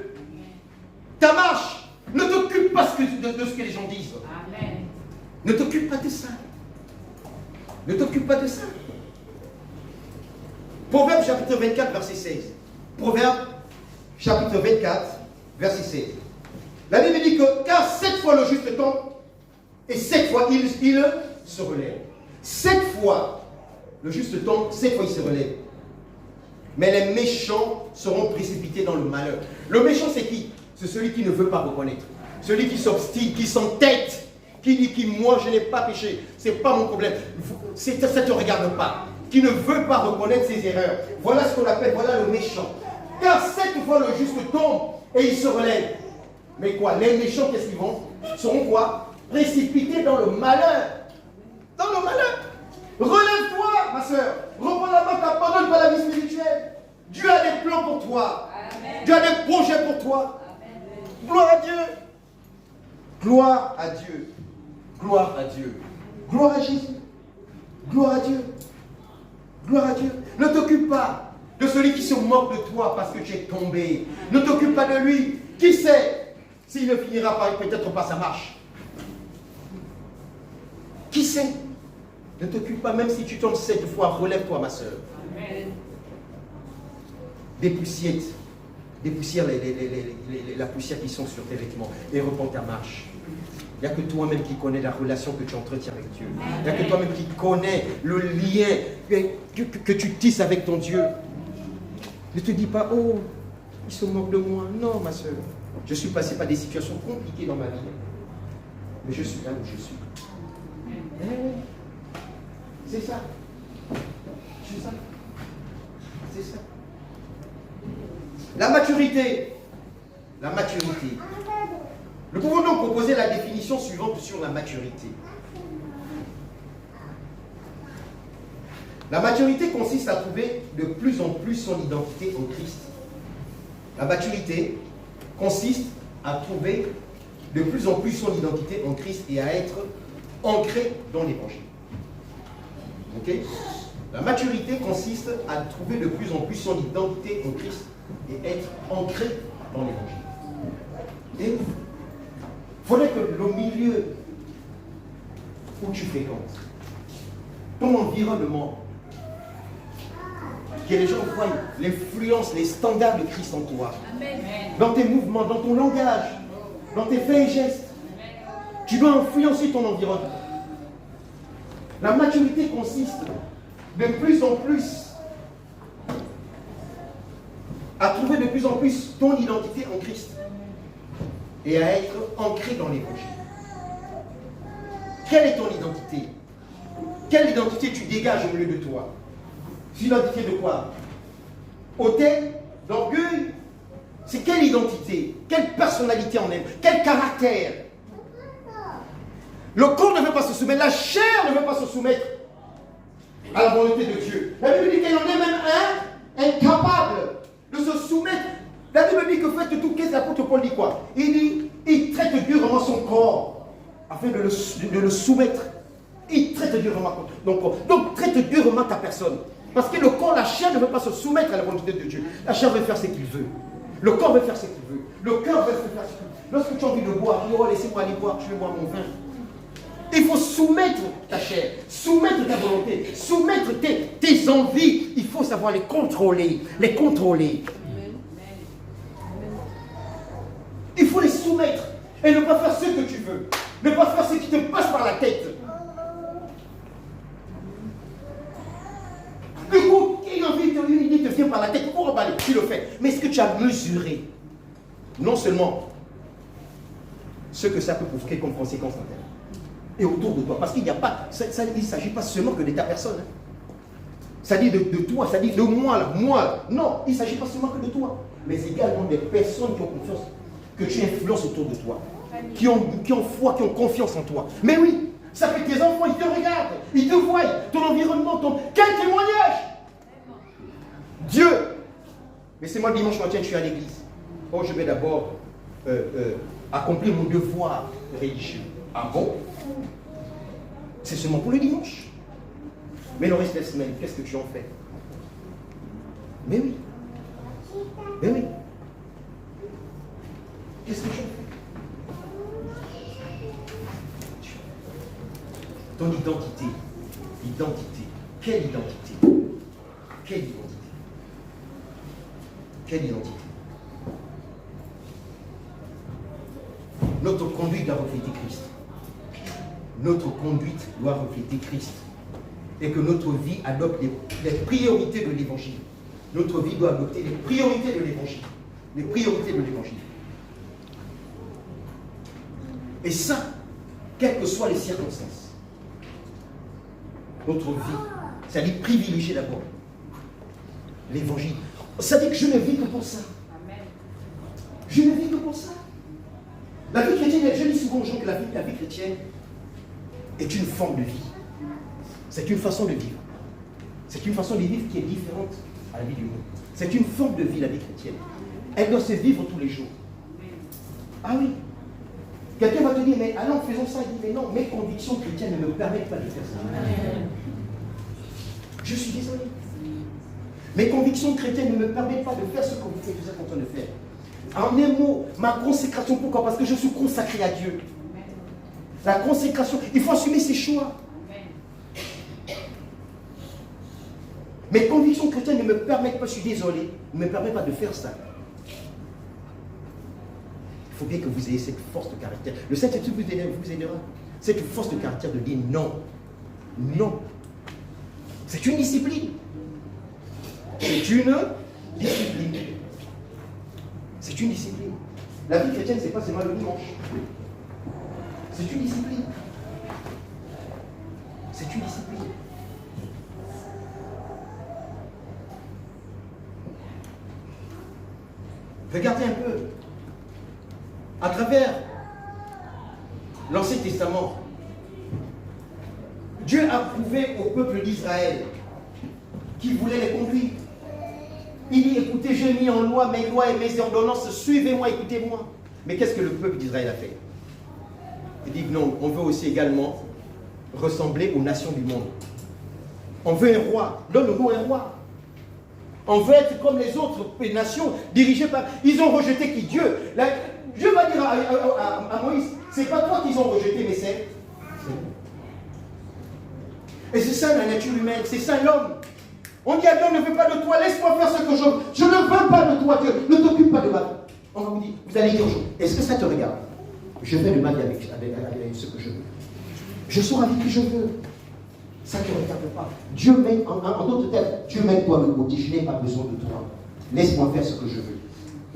ta marche. Ne t'occupe pas de ce que les gens disent. Amen. Ne t'occupe pas de ça. Ne t'occupe pas de ça. Proverbe chapitre 24, verset 16. Proverbe chapitre 24, verset 16. La Bible dit que car 7 fois le juste tombe et 7 fois il se relève. 7 fois le juste tombe, 7 fois il se relève. Mais les méchants seront précipités dans le malheur. Le méchant c'est qui? C'est celui qui ne veut pas reconnaître. Celui qui s'obstine, qui s'entête, qui dit moi je n'ai pas péché, c'est pas mon problème. Ça ne te regarde pas. Qui ne veut pas reconnaître ses erreurs. Voilà ce qu'on appelle, voilà le méchant. Car 7 fois le juste tombe et il se relève. Mais quoi? Les méchants, qu'est-ce qu'ils vont? Seront quoi? Précipités dans le malheur. Dans le malheur. Relève-toi, ma soeur. Reprends la main, t'abandonne pas la vie spirituelle. Dieu a des plans pour toi. Amen. Dieu a des projets pour toi. Amen. Gloire à Dieu. Gloire à Dieu. Gloire à Dieu. Gloire à Jésus. Gloire à Dieu. Gloire à Dieu. Ne t'occupe pas de celui qui se moque de toi parce que tu es tombé. Ne t'occupe pas de lui. Qui sait s'il ne finira pas peut-être pas sa marche? Qui sait? Ne t'occupe pas, même si tu tombes 7 fois, relève-toi, ma soeur. Dépoussière la poussière qui sont sur tes vêtements et reprends ta marche. Il n'y a que toi-même qui connais la relation que tu entretiens avec Dieu. Il n'y a que toi-même qui connais le lien que tu tisses avec ton Dieu. Ne te dis pas, oh, il se moque de moi. Non, ma soeur. Je suis passé par des situations compliquées dans ma vie. Mais je suis là où je suis. C'est ça. C'est ça. C'est ça. La maturité. La maturité. Nous pouvons donc proposer la définition suivante sur la maturité. La maturité consiste à trouver de plus en plus son identité en Christ. La maturité consiste à trouver de plus en plus son identité en Christ et à être ancré dans l'Évangile. Ok? La maturité consiste à trouver de plus en plus son identité en Christ et être ancré dans l'Évangile. Et il faudrait que le milieu où tu fréquentes, ton environnement, que les gens voient l'influence, les standards de Christ en toi, dans tes mouvements, dans ton langage, dans tes faits et gestes, tu dois influencer ton environnement. La maturité consiste de plus en plus à trouver de plus en plus ton identité en Christ et à être ancré dans l'Évangile. Quelle est ton identité? Quelle identité tu dégages au milieu de toi? C'est une identité de quoi? Hautain, d'orgueil? C'est quelle identité? Quelle personnalité on aime? Quel caractère? Le corps ne veut pas se soumettre, la chair ne veut pas se soumettre à la volonté de Dieu. La Bible dit qu'il en est même un incapable de se soumettre. La Bible dit que faites tout, qu'est-ce que l'apôtre Paul dit quoi? Il dit, il traite durement son corps afin de le soumettre. Il traite durement ton corps. Donc traite durement ta personne. Parce que le corps, la chair ne veut pas se soumettre à la volonté de Dieu. La chair veut faire ce qu'il veut. Le corps veut faire ce qu'il veut. Le cœur veut faire ce qu'il veut. Lorsque tu as envie de boire, tu dis, oh, laissez-moi aller boire, je vais boire mon vin. Il faut soumettre ta chair, soumettre ta volonté, soumettre tes envies. Il faut savoir les contrôler, les contrôler. Il faut les soumettre et ne pas faire ce que tu veux. Ne pas faire ce qui te passe par la tête. Du coup, une idée te vient par la tête, pour emballer, tu le fais. Mais est-ce que tu as mesuré non seulement ce que ça peut provoquer comme conséquence en terre et autour de toi? Parce qu'il n'y a pas, il ne s'agit pas seulement que de ta personne. Ça dit de toi, ça dit de moi, là, moi. Non, il ne s'agit pas seulement que de toi, mais également des personnes qui ont confiance, que tu influences autour de toi, qui ont foi, qui ont confiance en toi. Mais oui, ça fait que tes enfants, ils te regardent, ils te voient, ton environnement, quel témoignage! Dieu! Mais c'est moi le dimanche matin, je suis à l'église. Oh, je vais d'abord accomplir mon devoir religieux. Ah bon? C'est seulement pour le dimanche. Mais le reste de la semaine, qu'est-ce que tu en fais? Mais oui. Mais oui. Qu'est-ce que tu en fais? Ton identité. Identité. Quelle identité? Quelle identité? Quelle identité? Notre conduite doit refléter Christ. Notre conduite doit refléter Christ. Et que notre vie adopte les priorités de l'Évangile. Notre vie doit adopter les priorités de l'Évangile. Les priorités de l'Évangile. Et ça, quelles que soient les circonstances. Notre vie, c'est-à-dire privilégier d'abord l'Évangile. Ça dit que je ne vis que pour ça. Je ne vis que pour ça. La vie chrétienne, je dis souvent aux gens que la vie chrétienne est une forme de vie. C'est une façon de vivre. C'est une façon de vivre qui est différente à la vie du monde. C'est une forme de vie, la vie chrétienne. Elle doit se vivre tous les jours. Ah oui. Quelqu'un va te dire, mais allons, faisons ça. Il dit, mais non, mes convictions chrétiennes ne me permettent pas de faire ça. Je suis désolé. Mes convictions chrétiennes ne me permettent pas de faire ce que vous êtes en train de faire. En un mot, ma consécration, pourquoi? Parce que je suis consacré à Dieu. La consécration, il faut assumer ses choix. Mes convictions chrétiennes ne me permettent pas, je suis désolé, ne me permettent pas de faire ça. Il faut bien que vous ayez cette force de caractère. Le Saint-Esprit vous aidera. Cette force de caractère de dire non. Non. C'est une discipline. C'est une discipline. C'est une discipline. La vie chrétienne, ce n'est pas seulement le dimanche. C'est une discipline. C'est une discipline. Regardez un peu. À travers l'Ancien Testament, Dieu a prouvé au peuple d'Israël qu'il voulait les conduire. Il dit, écoutez, j'ai mis en loi mes lois et mes ordonnances, suivez-moi, écoutez-moi. Mais qu'est-ce que le peuple d'Israël a fait? Il dit, non, on veut aussi également ressembler aux nations du monde. On veut un roi, donne-nous un roi. On veut être comme les autres nations, dirigées par... Ils ont rejeté qui? Dieu. Dieu va dire à Moïse, c'est pas toi qu'ils ont rejeté, mais c'est vous. Et c'est ça la nature humaine, c'est ça l'homme. On dit à Dieu, on ne veut pas de toi, laisse-moi faire ce que je veux. Je ne veux pas de toi, Dieu, ne t'occupe pas de ma vie. On va vous dire, vous allez dire, est-ce que ça te regarde? Je fais le mal avec ce que je veux. Je sors avec qui je veux. Ça ne te regarde pas. Dieu m'aide, en d'autres termes, Dieu m'aide-toi le côté, je n'ai pas besoin de toi. Laisse-moi faire ce que je veux.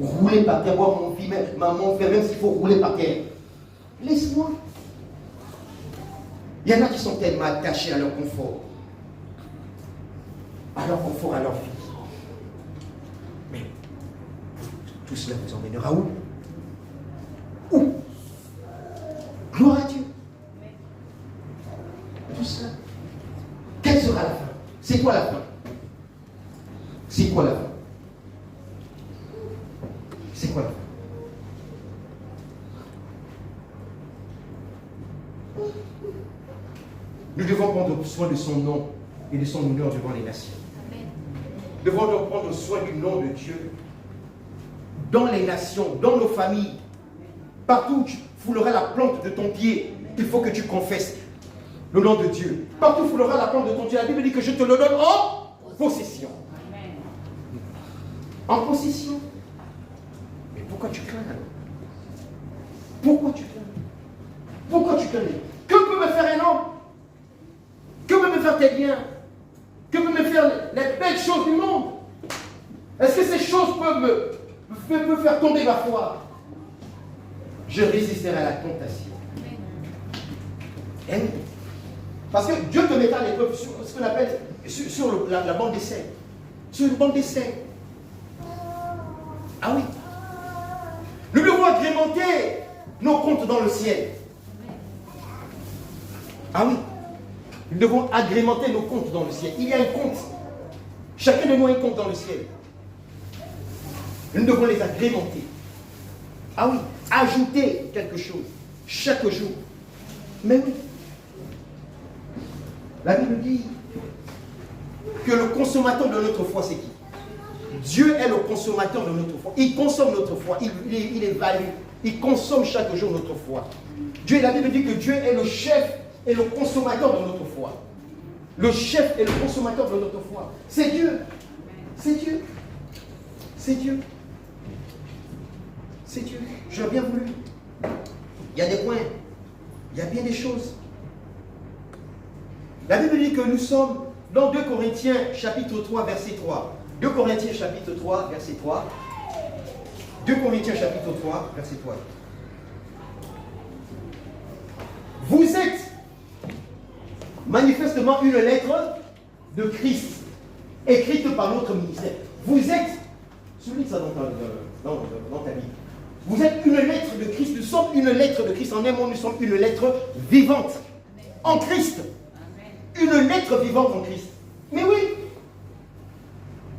Rouler par terre, voir mon fils, maman, faire, même s'il faut rouler par terre. Laisse-moi. Il y en a qui sont tellement attachés à leur confort. À leur confort, à leur vie. Mais tout cela vous emmènera où? Où? Gloire à Dieu. Tout cela. Quelle sera la fin? C'est quoi la fin? C'est quoi la fin? C'est quoi la fin? Nous devons prendre soin de son nom et de son honneur devant les nations. Nous devons donc prendre soin du nom de Dieu dans les nations, dans nos familles. Partout où tu fouleras la plante de ton pied, il faut que tu confesses le nom de Dieu. Partout où tu fouleras la plante de ton pied, la Bible dit que je te le donne en possession. En possession. Mais pourquoi tu crains alors? Pourquoi tu crains? Pourquoi tu crains? Que peut me faire un homme? Que peut me faire tes biens? Que peut me faire les belles choses du monde? Est-ce que ces choses peuvent me faire tomber ma foi? Je résisterai à la tentation. Amen. Parce que Dieu te mettra à l'épreuve sur ce qu'on appelle sur la bande d'essai. Sur une bande d'essai. Ah oui. Nous devons agrémenter nos comptes dans le ciel. Ah oui. Nous devons agrémenter nos comptes dans le ciel. Il y a un compte. Chacun de nous a un compte dans le ciel. Nous devons les agrémenter. Ah oui. Ajouter quelque chose. Chaque jour. Mais oui. La Bible dit que le consommateur de notre foi, c'est qui? Dieu est le consommateur de notre foi. Il consomme notre foi. Il évalue. Il consomme chaque jour notre foi. Dieu, la Bible dit que Dieu est le chef et le consommateur de notre foi. Le chef et le consommateur de notre foi. C'est Dieu. C'est Dieu. C'est Dieu. C'est Dieu. Je l'ai bien voulu. Il y a des points. Il y a bien des choses. La Bible dit que nous sommes dans 2 Corinthiens chapitre 3 verset 3. 2 Corinthiens chapitre 3 verset 3. 2 Corinthiens chapitre 3 verset 3. Vous êtes manifestement une lettre de Christ, écrite par notre ministère. Vous êtes, souligne ça dans ta Bible. Vous êtes une lettre de Christ. Nous sommes une lettre de Christ. En un mot, nous sommes une lettre vivante en Christ. Une lettre vivante en Christ. Mais oui.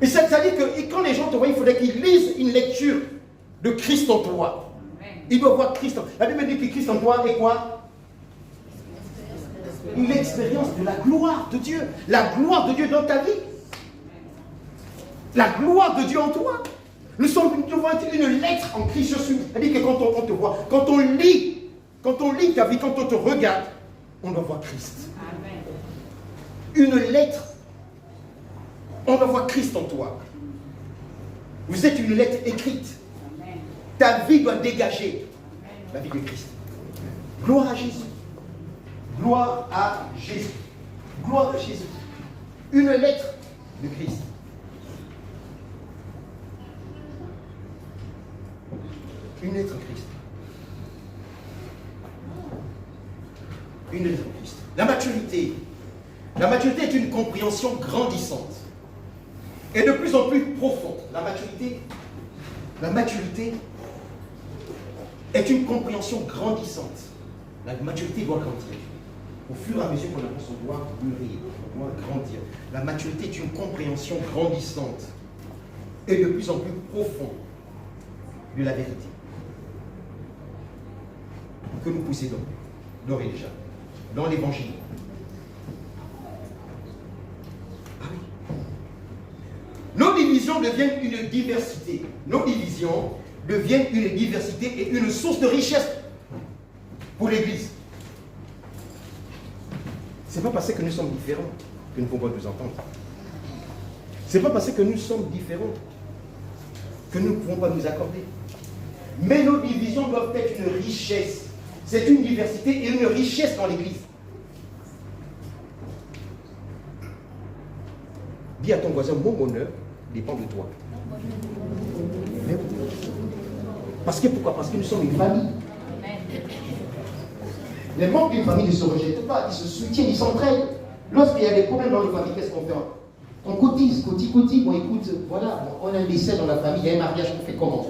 Et ça dit que quand les gens te voient, il faudrait qu'ils lisent une lecture de Christ en toi. Il doit voir Christ. La Bible dit que Christ en toi est quoi? L'expérience de la gloire de Dieu. La gloire de Dieu dans ta vie. La gloire de Dieu en toi. Nous devons être une lettre en Christ. C'est-à-dire que quand on te voit, quand on lit ta vie, quand on te regarde, on doit voir Christ. Amen. Une lettre, on doit voir Christ en toi. Vous êtes une lettre écrite. Amen. Ta vie doit dégager la vie de Christ. Gloire à Jésus. Gloire à Jésus. Gloire à Jésus. Une lettre de Christ. Une lettre de Christ. Une lettre de Christ. La maturité. La maturité est une compréhension grandissante et de plus en plus profonde. La maturité est une compréhension grandissante. La maturité doit grandir. Au fur et à mesure qu'on avance, on doit mûrir, on doit grandir. La maturité est une compréhension grandissante et de plus en plus profonde de la vérité que nous possédons d'ores et déjà dans l'évangile. Ah oui. Nos divisions deviennent une diversité. Nos divisions deviennent une diversité et une source de richesse pour l'Église. Ce n'est pas parce que nous sommes différents que nous pouvons nous entendre. Ce n'est pas parce que nous sommes différents que nous ne pouvons pas nous accorder. Mais nos divisions doivent être une richesse. C'est une diversité et une richesse dans l'Église. Dis à ton voisin, mon bonheur dépend de toi. Parce que pourquoi? Parce que nous sommes une famille. Les membres d'une famille ne se rejettent pas, ils se soutiennent, ils s'entraident. Lorsqu'il y a des problèmes dans la famille, qu'est-ce qu'on fait? On cotise, bon écoute, voilà, on a un décès dans la famille, il y a un mariage, on fait comment?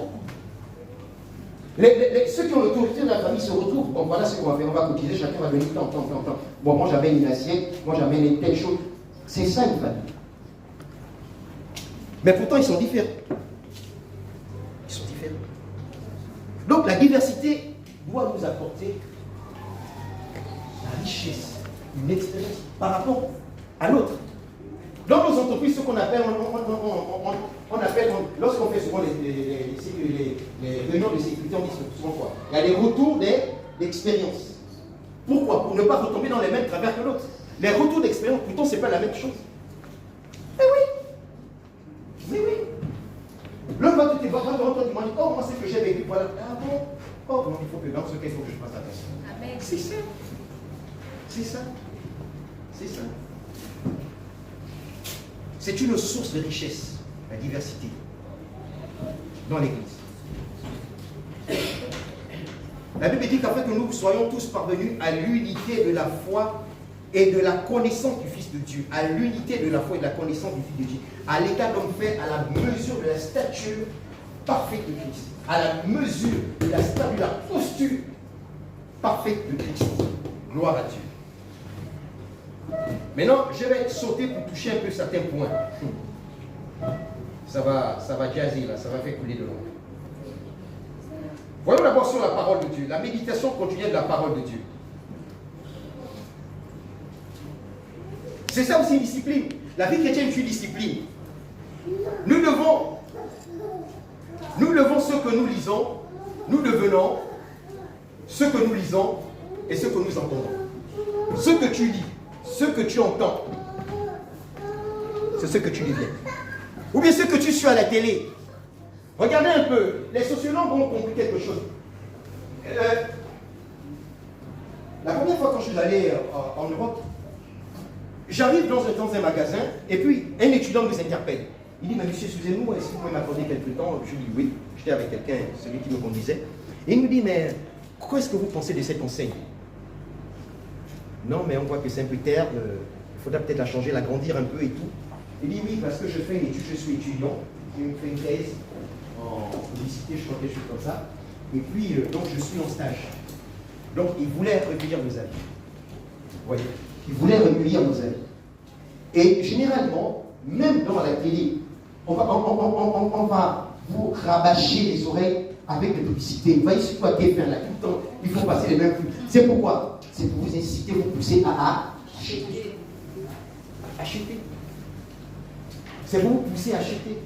Ceux qui ont l'autorité de la famille se retrouvent. Bon, voilà ce qu'on va faire, on va cotiser, chacun va donner tant. Bon, moi j'amène une assiette, moi j'amène telle chose. C'est ça une famille. Mais pourtant ils sont différents. Ils sont différents. Donc la diversité doit nous apporter la richesse, une expérience par rapport à l'autre. Dans nos entreprises, ce qu'on appelle, lorsqu'on fait souvent les réunions de sécurité, on dit souvent quoi? Il y a des retours d'expérience. Pourquoi? Pour ne pas retomber dans les mêmes travers que l'autre. Les retours d'expérience, pourtant, ce n'est pas la même chose. Mais oui. L'homme va te voir, tu demandes, oh, moi, c'est que j'ai vécu, voilà. Ah bon? Oh, non, il faut que dans ce cas, il faut que je fasse attention. Amen. C'est ça. C'est une source de richesse, la diversité, dans l'Église. La Bible dit qu'afin que nous soyons tous parvenus à l'unité de la foi et de la connaissance du Fils de Dieu, à l'unité de la foi et de la connaissance du Fils de Dieu, à l'état d'homme fait à la mesure de la stature parfaite de Christ, à la mesure de la stature, de la posture parfaite de Christ. Gloire à Dieu. Maintenant, je vais sauter pour toucher un peu certains points. Ça va jazzer là, ça va faire couler de l'eau. Voyons d'abord sur la parole de Dieu, la méditation continuelle de la parole de Dieu. C'est ça aussi une discipline. La vie chrétienne est une discipline. Nous devons ce que nous lisons, nous devenons ce que nous lisons et ce que nous entendons. Ce que tu lis, ce que tu entends, c'est ce que tu deviens. Ou bien ce que tu suis à la télé. Regardez un peu, les sociologues ont compris quelque chose. La première fois quand je suis allé en Europe, j'arrive dans un magasin et puis un étudiant nous interpelle. Il dit, mais monsieur, excusez-nous, est-ce que vous pouvez m'accorder quelques temps? Je lui dis oui, j'étais avec quelqu'un, celui qui me conduisait. Et il me dit, mais quoi est-ce que vous pensez de cette enseigne? Non, mais on voit que c'est un peu terre, il faudra peut-être la changer, l'agrandir un peu et tout. Il dit, oui, parce que je fais une étude, je suis étudiant, j'ai fait une thèse en publicité, je crois quelque chose comme ça. Et puis, donc, je suis en stage. Donc, il voulait recueillir nos avis. Vous voyez? Il voulait recueillir nos avis. Et généralement, même dans la télé, on va vous rabâcher les oreilles avec des publicités. Vous voyez, surtout à TF1, là, tout le temps, il faut passer les mêmes flux. C'est pourquoi? C'est pour vous inciter, vous pousser à acheter. Acheter. C'est pour vous pousser à acheter.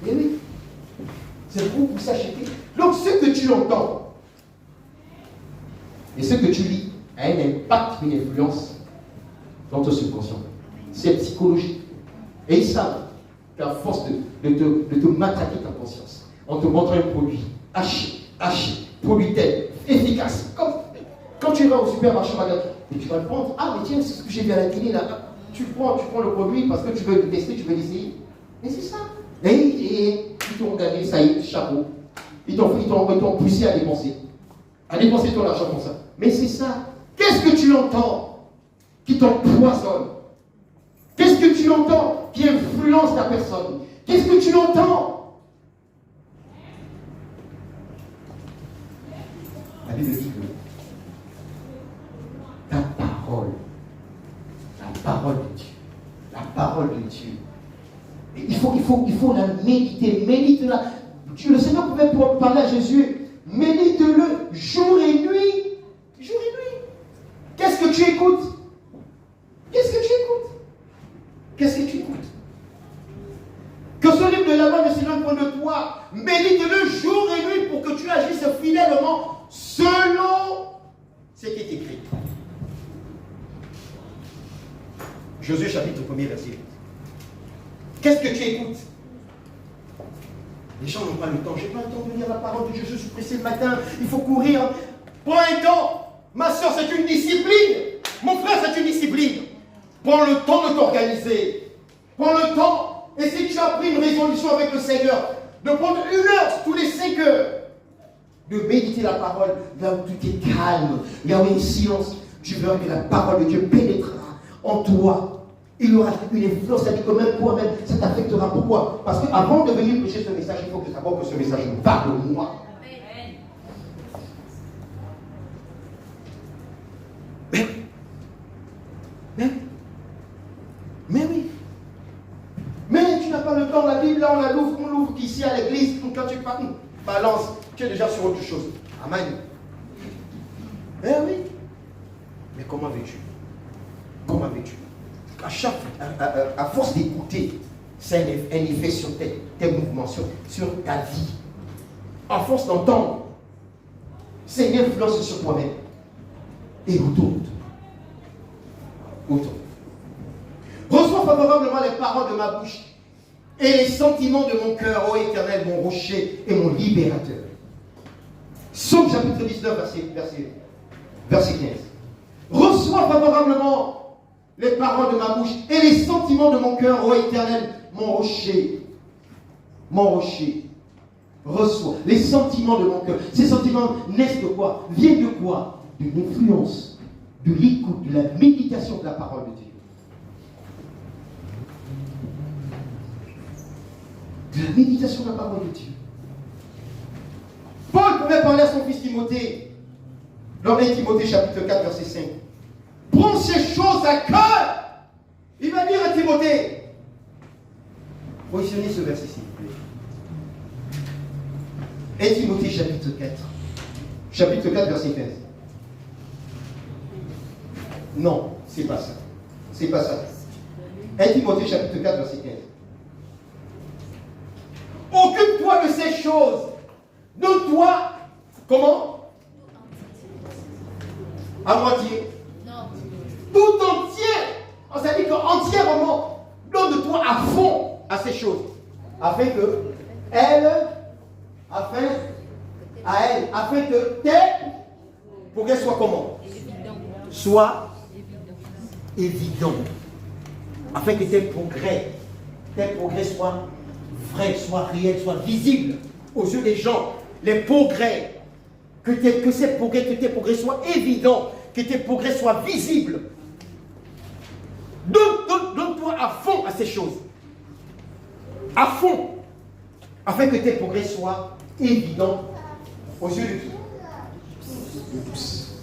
Eh oui. C'est pour vous pousser à acheter. Donc, ce que tu entends et ce que tu lis a un impact, une influence dans ton subconscient. C'est psychologique. Et ils savent qu'à force de te matraquer ta conscience, en te montrant un produit, haché, produit tel, efficace, comme quand tu vas au supermarché, et tu vas le prendre, ah mais tiens, c'est ce que j'ai vu à la télé là, tu prends le produit parce que tu veux le tester, tu veux l'essayer. Mais c'est ça. Et ils t'ont gagné, ça y est, chapeau. Ils t'ont poussé à dépenser ton argent comme ça. Mais c'est ça. Qu'est-ce que tu entends qui t'empoisonne? Qu'est-ce que tu entends qui influence ta personne? Qu'est-ce que tu entends? La Bible dit que la parole de Dieu, il faut la méditer, médite-la. Le Seigneur pouvait parler à Jésus, médite-le jour et nuit. Jour et nuit. Qu'est-ce que tu écoutes? Qu'est-ce que tu écoutes? Qu'est-ce que tu écoutes? Que ce livre de la loi ne s'éloigne point de toi. Médite-le jour et nuit pour que tu agisses fidèlement selon ce qui est écrit. Josué chapitre 1er verset 8. Qu'est-ce que tu écoutes? Les gens n'ont pas le temps. J'ai pas le temps de lire la parole de Dieu. Je suis pressé le matin. Il faut courir. Prends un temps. Ma soeur, c'est une discipline. Mon frère, c'est une discipline. Prends le temps de t'organiser. Prends le temps. Et si tu as pris une résolution avec le Seigneur, de prendre 1 heure tous les 5 heures, de méditer la parole, là où tout est calme, là où il y a un silence, tu verras que la parole de Dieu pénétrera en toi. Il y aura une influence, c'est-à-dire que même toi-même, ça t'affectera. Pourquoi? Parce qu'avant de venir prêcher ce message, il faut que d'abord que ce message parle de moi. Mais oui. Mais tu n'as pas le temps, la Bible, là, on l'ouvre ici à l'église, quand tu parles, balance, tu es déjà sur autre chose. Amen. Eh oui. Mais comment veux-tu? Comment veux-tu? À force d'écouter, c'est un effet sur tes mouvements, sur ta vie. À force d'entendre, c'est une influence sur toi-même. Et autour. Reçois favorablement les paroles de ma bouche et les sentiments de mon cœur, ô Éternel, mon rocher et mon libérateur. Psaume chapitre 19, verset 15. Reçois favorablement les paroles de ma bouche et les sentiments de mon cœur, ô Éternel, mon rocher. Mon rocher. Reçois les sentiments de mon cœur. Ces sentiments naissent de quoi? Viennent de quoi? De l'influence, de l'écoute, de la méditation de la parole de Dieu. De la méditation de la parole de Dieu. Paul pouvait parler à son fils Timothée. Dans 1 Timothée chapitre 4, verset 5. Prends ces choses à cœur. Il va dire à Timothée. Positionnez ce verset s'il vous plaît. 1 Timothée chapitre 4. Chapitre 4, verset 15. Non, c'est pas ça. C'est pas ça. 1 Timothée chapitre 4, verset 15. Occupe-toi de ces choses. Donne-toi, comment? À moitié. Tout entier. Ça dit qu'entièrement, donne-toi à fond à ces choses. Afin que tes progrès soient comment? Soient évidents. Afin que tes progrès soient vrais, soient réels, soient visibles aux yeux des gens. Les progrès, que tes progrès soient évidents, que tes progrès soient visibles. Donne-toi à fond à ces choses. À fond. Afin que tes progrès soient évidents aux yeux de qui? De tous.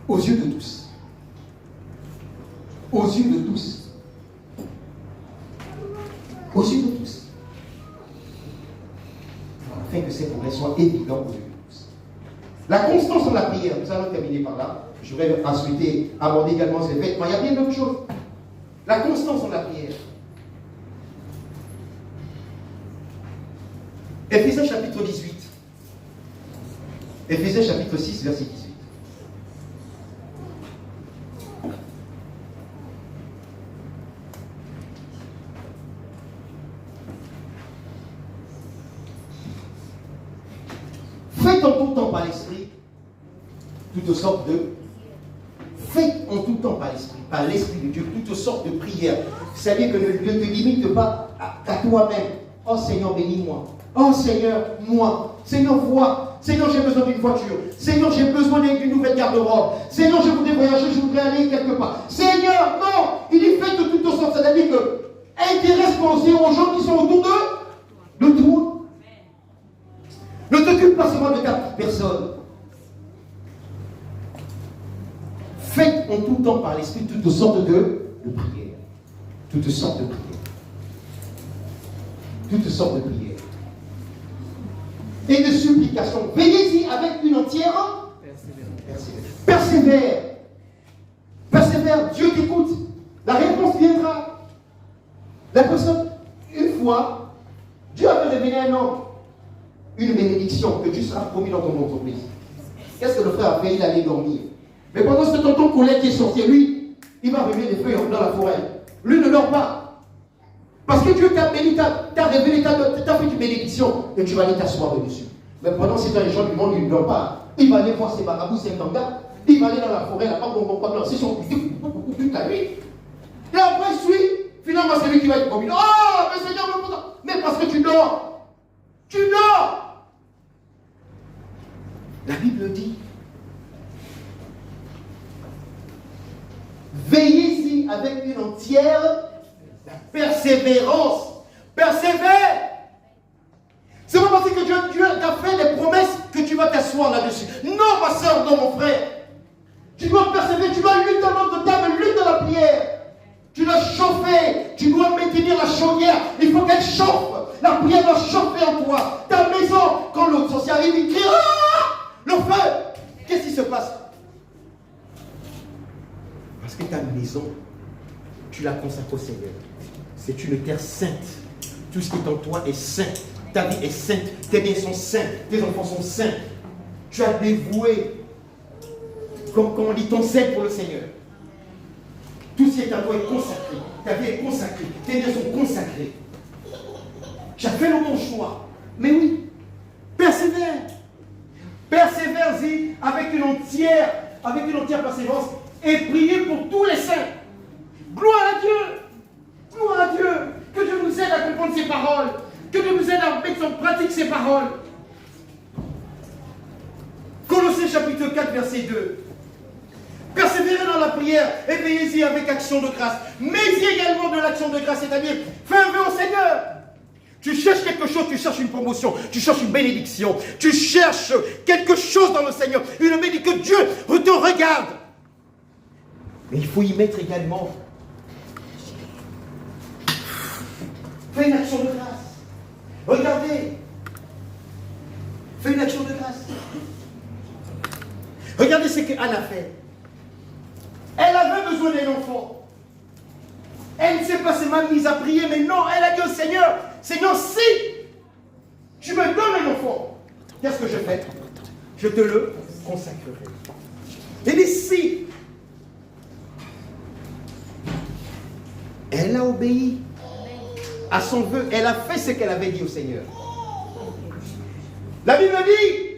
Aux yeux de tous. Aux yeux de tous. Aux yeux de tous. afin que ces progrès soient évidents aux yeux de tous. La constance dans la prière, nous allons terminer par là. Je voudrais souhaiter aborder également ces vêtements. Il y a bien d'autres choses. La constance dans la prière. Éphésiens chapitre 18. Éphésiens chapitre 6, verset 18. Faites en tout temps par l'esprit toutes sortes de faites en tout temps par l'esprit de Dieu, toutes sortes de prières. C'est-à-dire que ne te limite pas à toi-même. Oh Seigneur, bénis-moi. Oh Seigneur, moi. Seigneur, vois. Seigneur, j'ai besoin d'une voiture. Seigneur, j'ai besoin d'une nouvelle garde-robe. Seigneur, je voudrais voyager, je voudrais aller quelque part. Seigneur, non. Il est fait de toutes sortes. C'est-à-dire que intéresse-toi aussi aux gens qui sont autour de toi. Ne t'occupe pas seulement de ta personne. Faites en tout temps par l'esprit toutes sortes de prières. Toutes sortes de prières. Toutes sortes de prières. Et de supplications. Veillez-y avec une entière persévère. Persévère. Dieu t'écoute. La réponse viendra. La personne, une fois, Dieu avait révélé à un homme une bénédiction que Dieu sera promis dans ton entreprise. Qu'est-ce que le frère a fait? Il allait dormir. Mais pendant ce temps, ton collègue qui est sorti, lui, il va révéler des feuilles dans la forêt. Lui ne dort pas. Parce que Dieu t'a béni, t'a révélé, t'a fait une bénédiction, et tu vas aller t'asseoir dessus. Mais pendant ce temps, les gens du monde, ils ne dorment pas. Il va aller voir ses marabouts, ses tangas. Il va aller dans la forêt, là-bas, c'est son toute la nuit. Et après, il suit. Finalement, c'est lui qui va être promis. Oh, mais Seigneur, mais parce que tu dors. Tu dors. La Bible dit, veillez-y avec une entière persévérance. Persévère. C'est pas parce que Dieu t'a fait des promesses que tu vas t'asseoir là-dessus. Non, ma soeur, non, mon frère. Tu dois persévérer, tu dois lutter dans notre table, lutter dans la prière. Tu dois chauffer, tu dois maintenir la chaudière. Il faut qu'elle chauffe. La prière doit chauffer en toi. Ta maison, quand l'autre sorcier arrive, il crie, ah, le feu. Qu'est-ce qui se passe? Parce que ta maison, tu la consacres au Seigneur. C'est une terre sainte. Tout ce qui est en toi est saint. Ta vie est sainte. Tes biens sont saints. Tes enfants sont saints. Tu as dévoué, comme on dit, ton sein pour le Seigneur. Tout ce qui est à toi est consacré. Ta vie est consacrée. Tes biens sont consacrés. Tu as fait le bon choix. Mais oui, persévère. Persévère-y avec une entière persévérance et priez pour tous les saints. Gloire à Dieu. Gloire à Dieu. Que Dieu nous aide à comprendre ses paroles. Que Dieu nous aide à mettre en pratique ses paroles. Colossiens chapitre 4, verset 2. Persévérez dans la prière et veillez-y avec action de grâce. Mais il y a également de l'action de grâce, c'est-à-dire fais un vœu au Seigneur. Tu cherches quelque chose, tu cherches une promotion, tu cherches une bénédiction, tu cherches quelque chose dans le Seigneur, une bénédiction que Dieu te regarde. Mais il faut y mettre également. Fais une action de grâce. Regardez. Fais une action de grâce. Regardez ce qu'Anne a fait. Elle avait besoin d'un enfant. Elle ne s'est pas seulement mise à prier, mais non, elle a dit au Seigneur, Seigneur, si tu me donnes un enfant, qu'est-ce que je fais? Je te le consacrerai. Et ici, elle a obéi à son vœu. Elle a fait ce qu'elle avait dit au Seigneur. La Bible dit,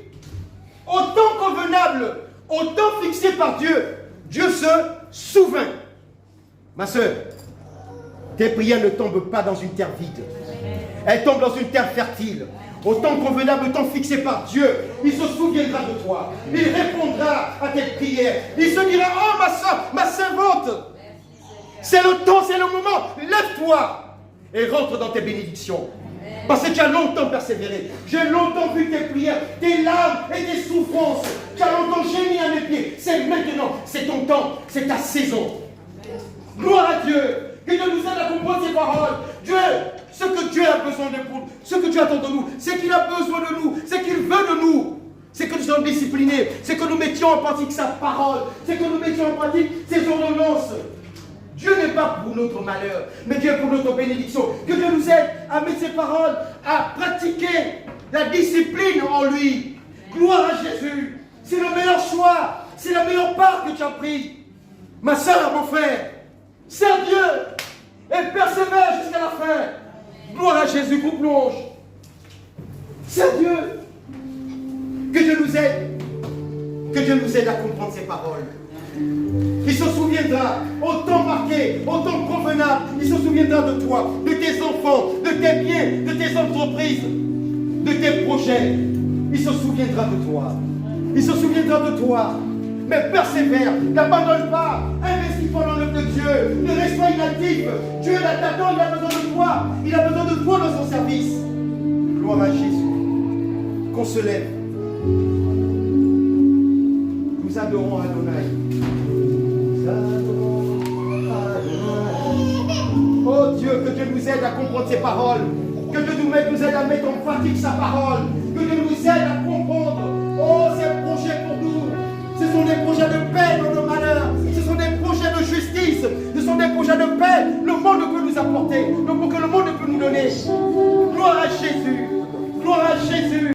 au temps convenable, au temps fixé par Dieu, Dieu se souvint. Ma soeur, tes prières ne tombent pas dans une terre vide. Elles tombent dans une terre fertile. Au temps convenable, au temps fixé par Dieu, il se souviendra de toi. Il répondra à tes prières. Il se dira, oh ma soeur, ma servante, c'est le temps, c'est le moment. Lève-toi et rentre dans tes bénédictions. Parce que tu as longtemps persévéré. J'ai longtemps vu tes prières, tes larmes et tes souffrances. Tu as longtemps gémi à mes pieds. C'est maintenant, c'est ton temps, c'est ta saison. Gloire à Dieu. Que Dieu nous aide à comprendre ces paroles. Dieu Ce que Dieu a besoin de nous, ce que Dieu attend de nous, c'est qu'il a besoin de nous, c'est qu'il veut de nous. C'est que nous soyons disciplinés, c'est que nous mettions en pratique sa parole, c'est que nous mettions en pratique ses ordonnances. Dieu n'est pas pour notre malheur, mais Dieu est pour notre bénédiction. Que Dieu nous aide à mettre ses paroles, à pratiquer la discipline en lui. Gloire à Jésus. C'est le meilleur choix, c'est la meilleure part que tu as pris. Ma soeur, mon frère, sers Dieu et persévère jusqu'à la fin. Gloire à Jésus, qu'on plonge. Sers Dieu. Que Dieu nous aide. Que Dieu nous aide à comprendre ses paroles. Il se souviendra, au temps marqué, au temps convenable, il se souviendra de toi, de tes enfants, de tes biens, de tes entreprises, de tes projets. Il se souviendra de toi. Il se souviendra de toi. Mais persévère, n'abandonne pas, investis dans l'œuvre de Dieu, ne reste pas inactif. Dieu t'attend, il a besoin de toi, il a besoin de toi dans son service. Gloire à Jésus. Qu'on se lève. Nous adorons Adonai. Nous adorons Adonai. Oh Dieu, que Dieu nous aide à comprendre ses paroles. Que Dieu nous aide à mettre en pratique sa parole. Que Dieu nous aide à comprendre. Oh, ces projets pour nous. Ce sont des projets de paix dans nos malheurs. Ce sont des projets de justice. Ce sont des projets de paix. Le monde peut nous apporter. Que le monde peut nous donner. Gloire à Jésus.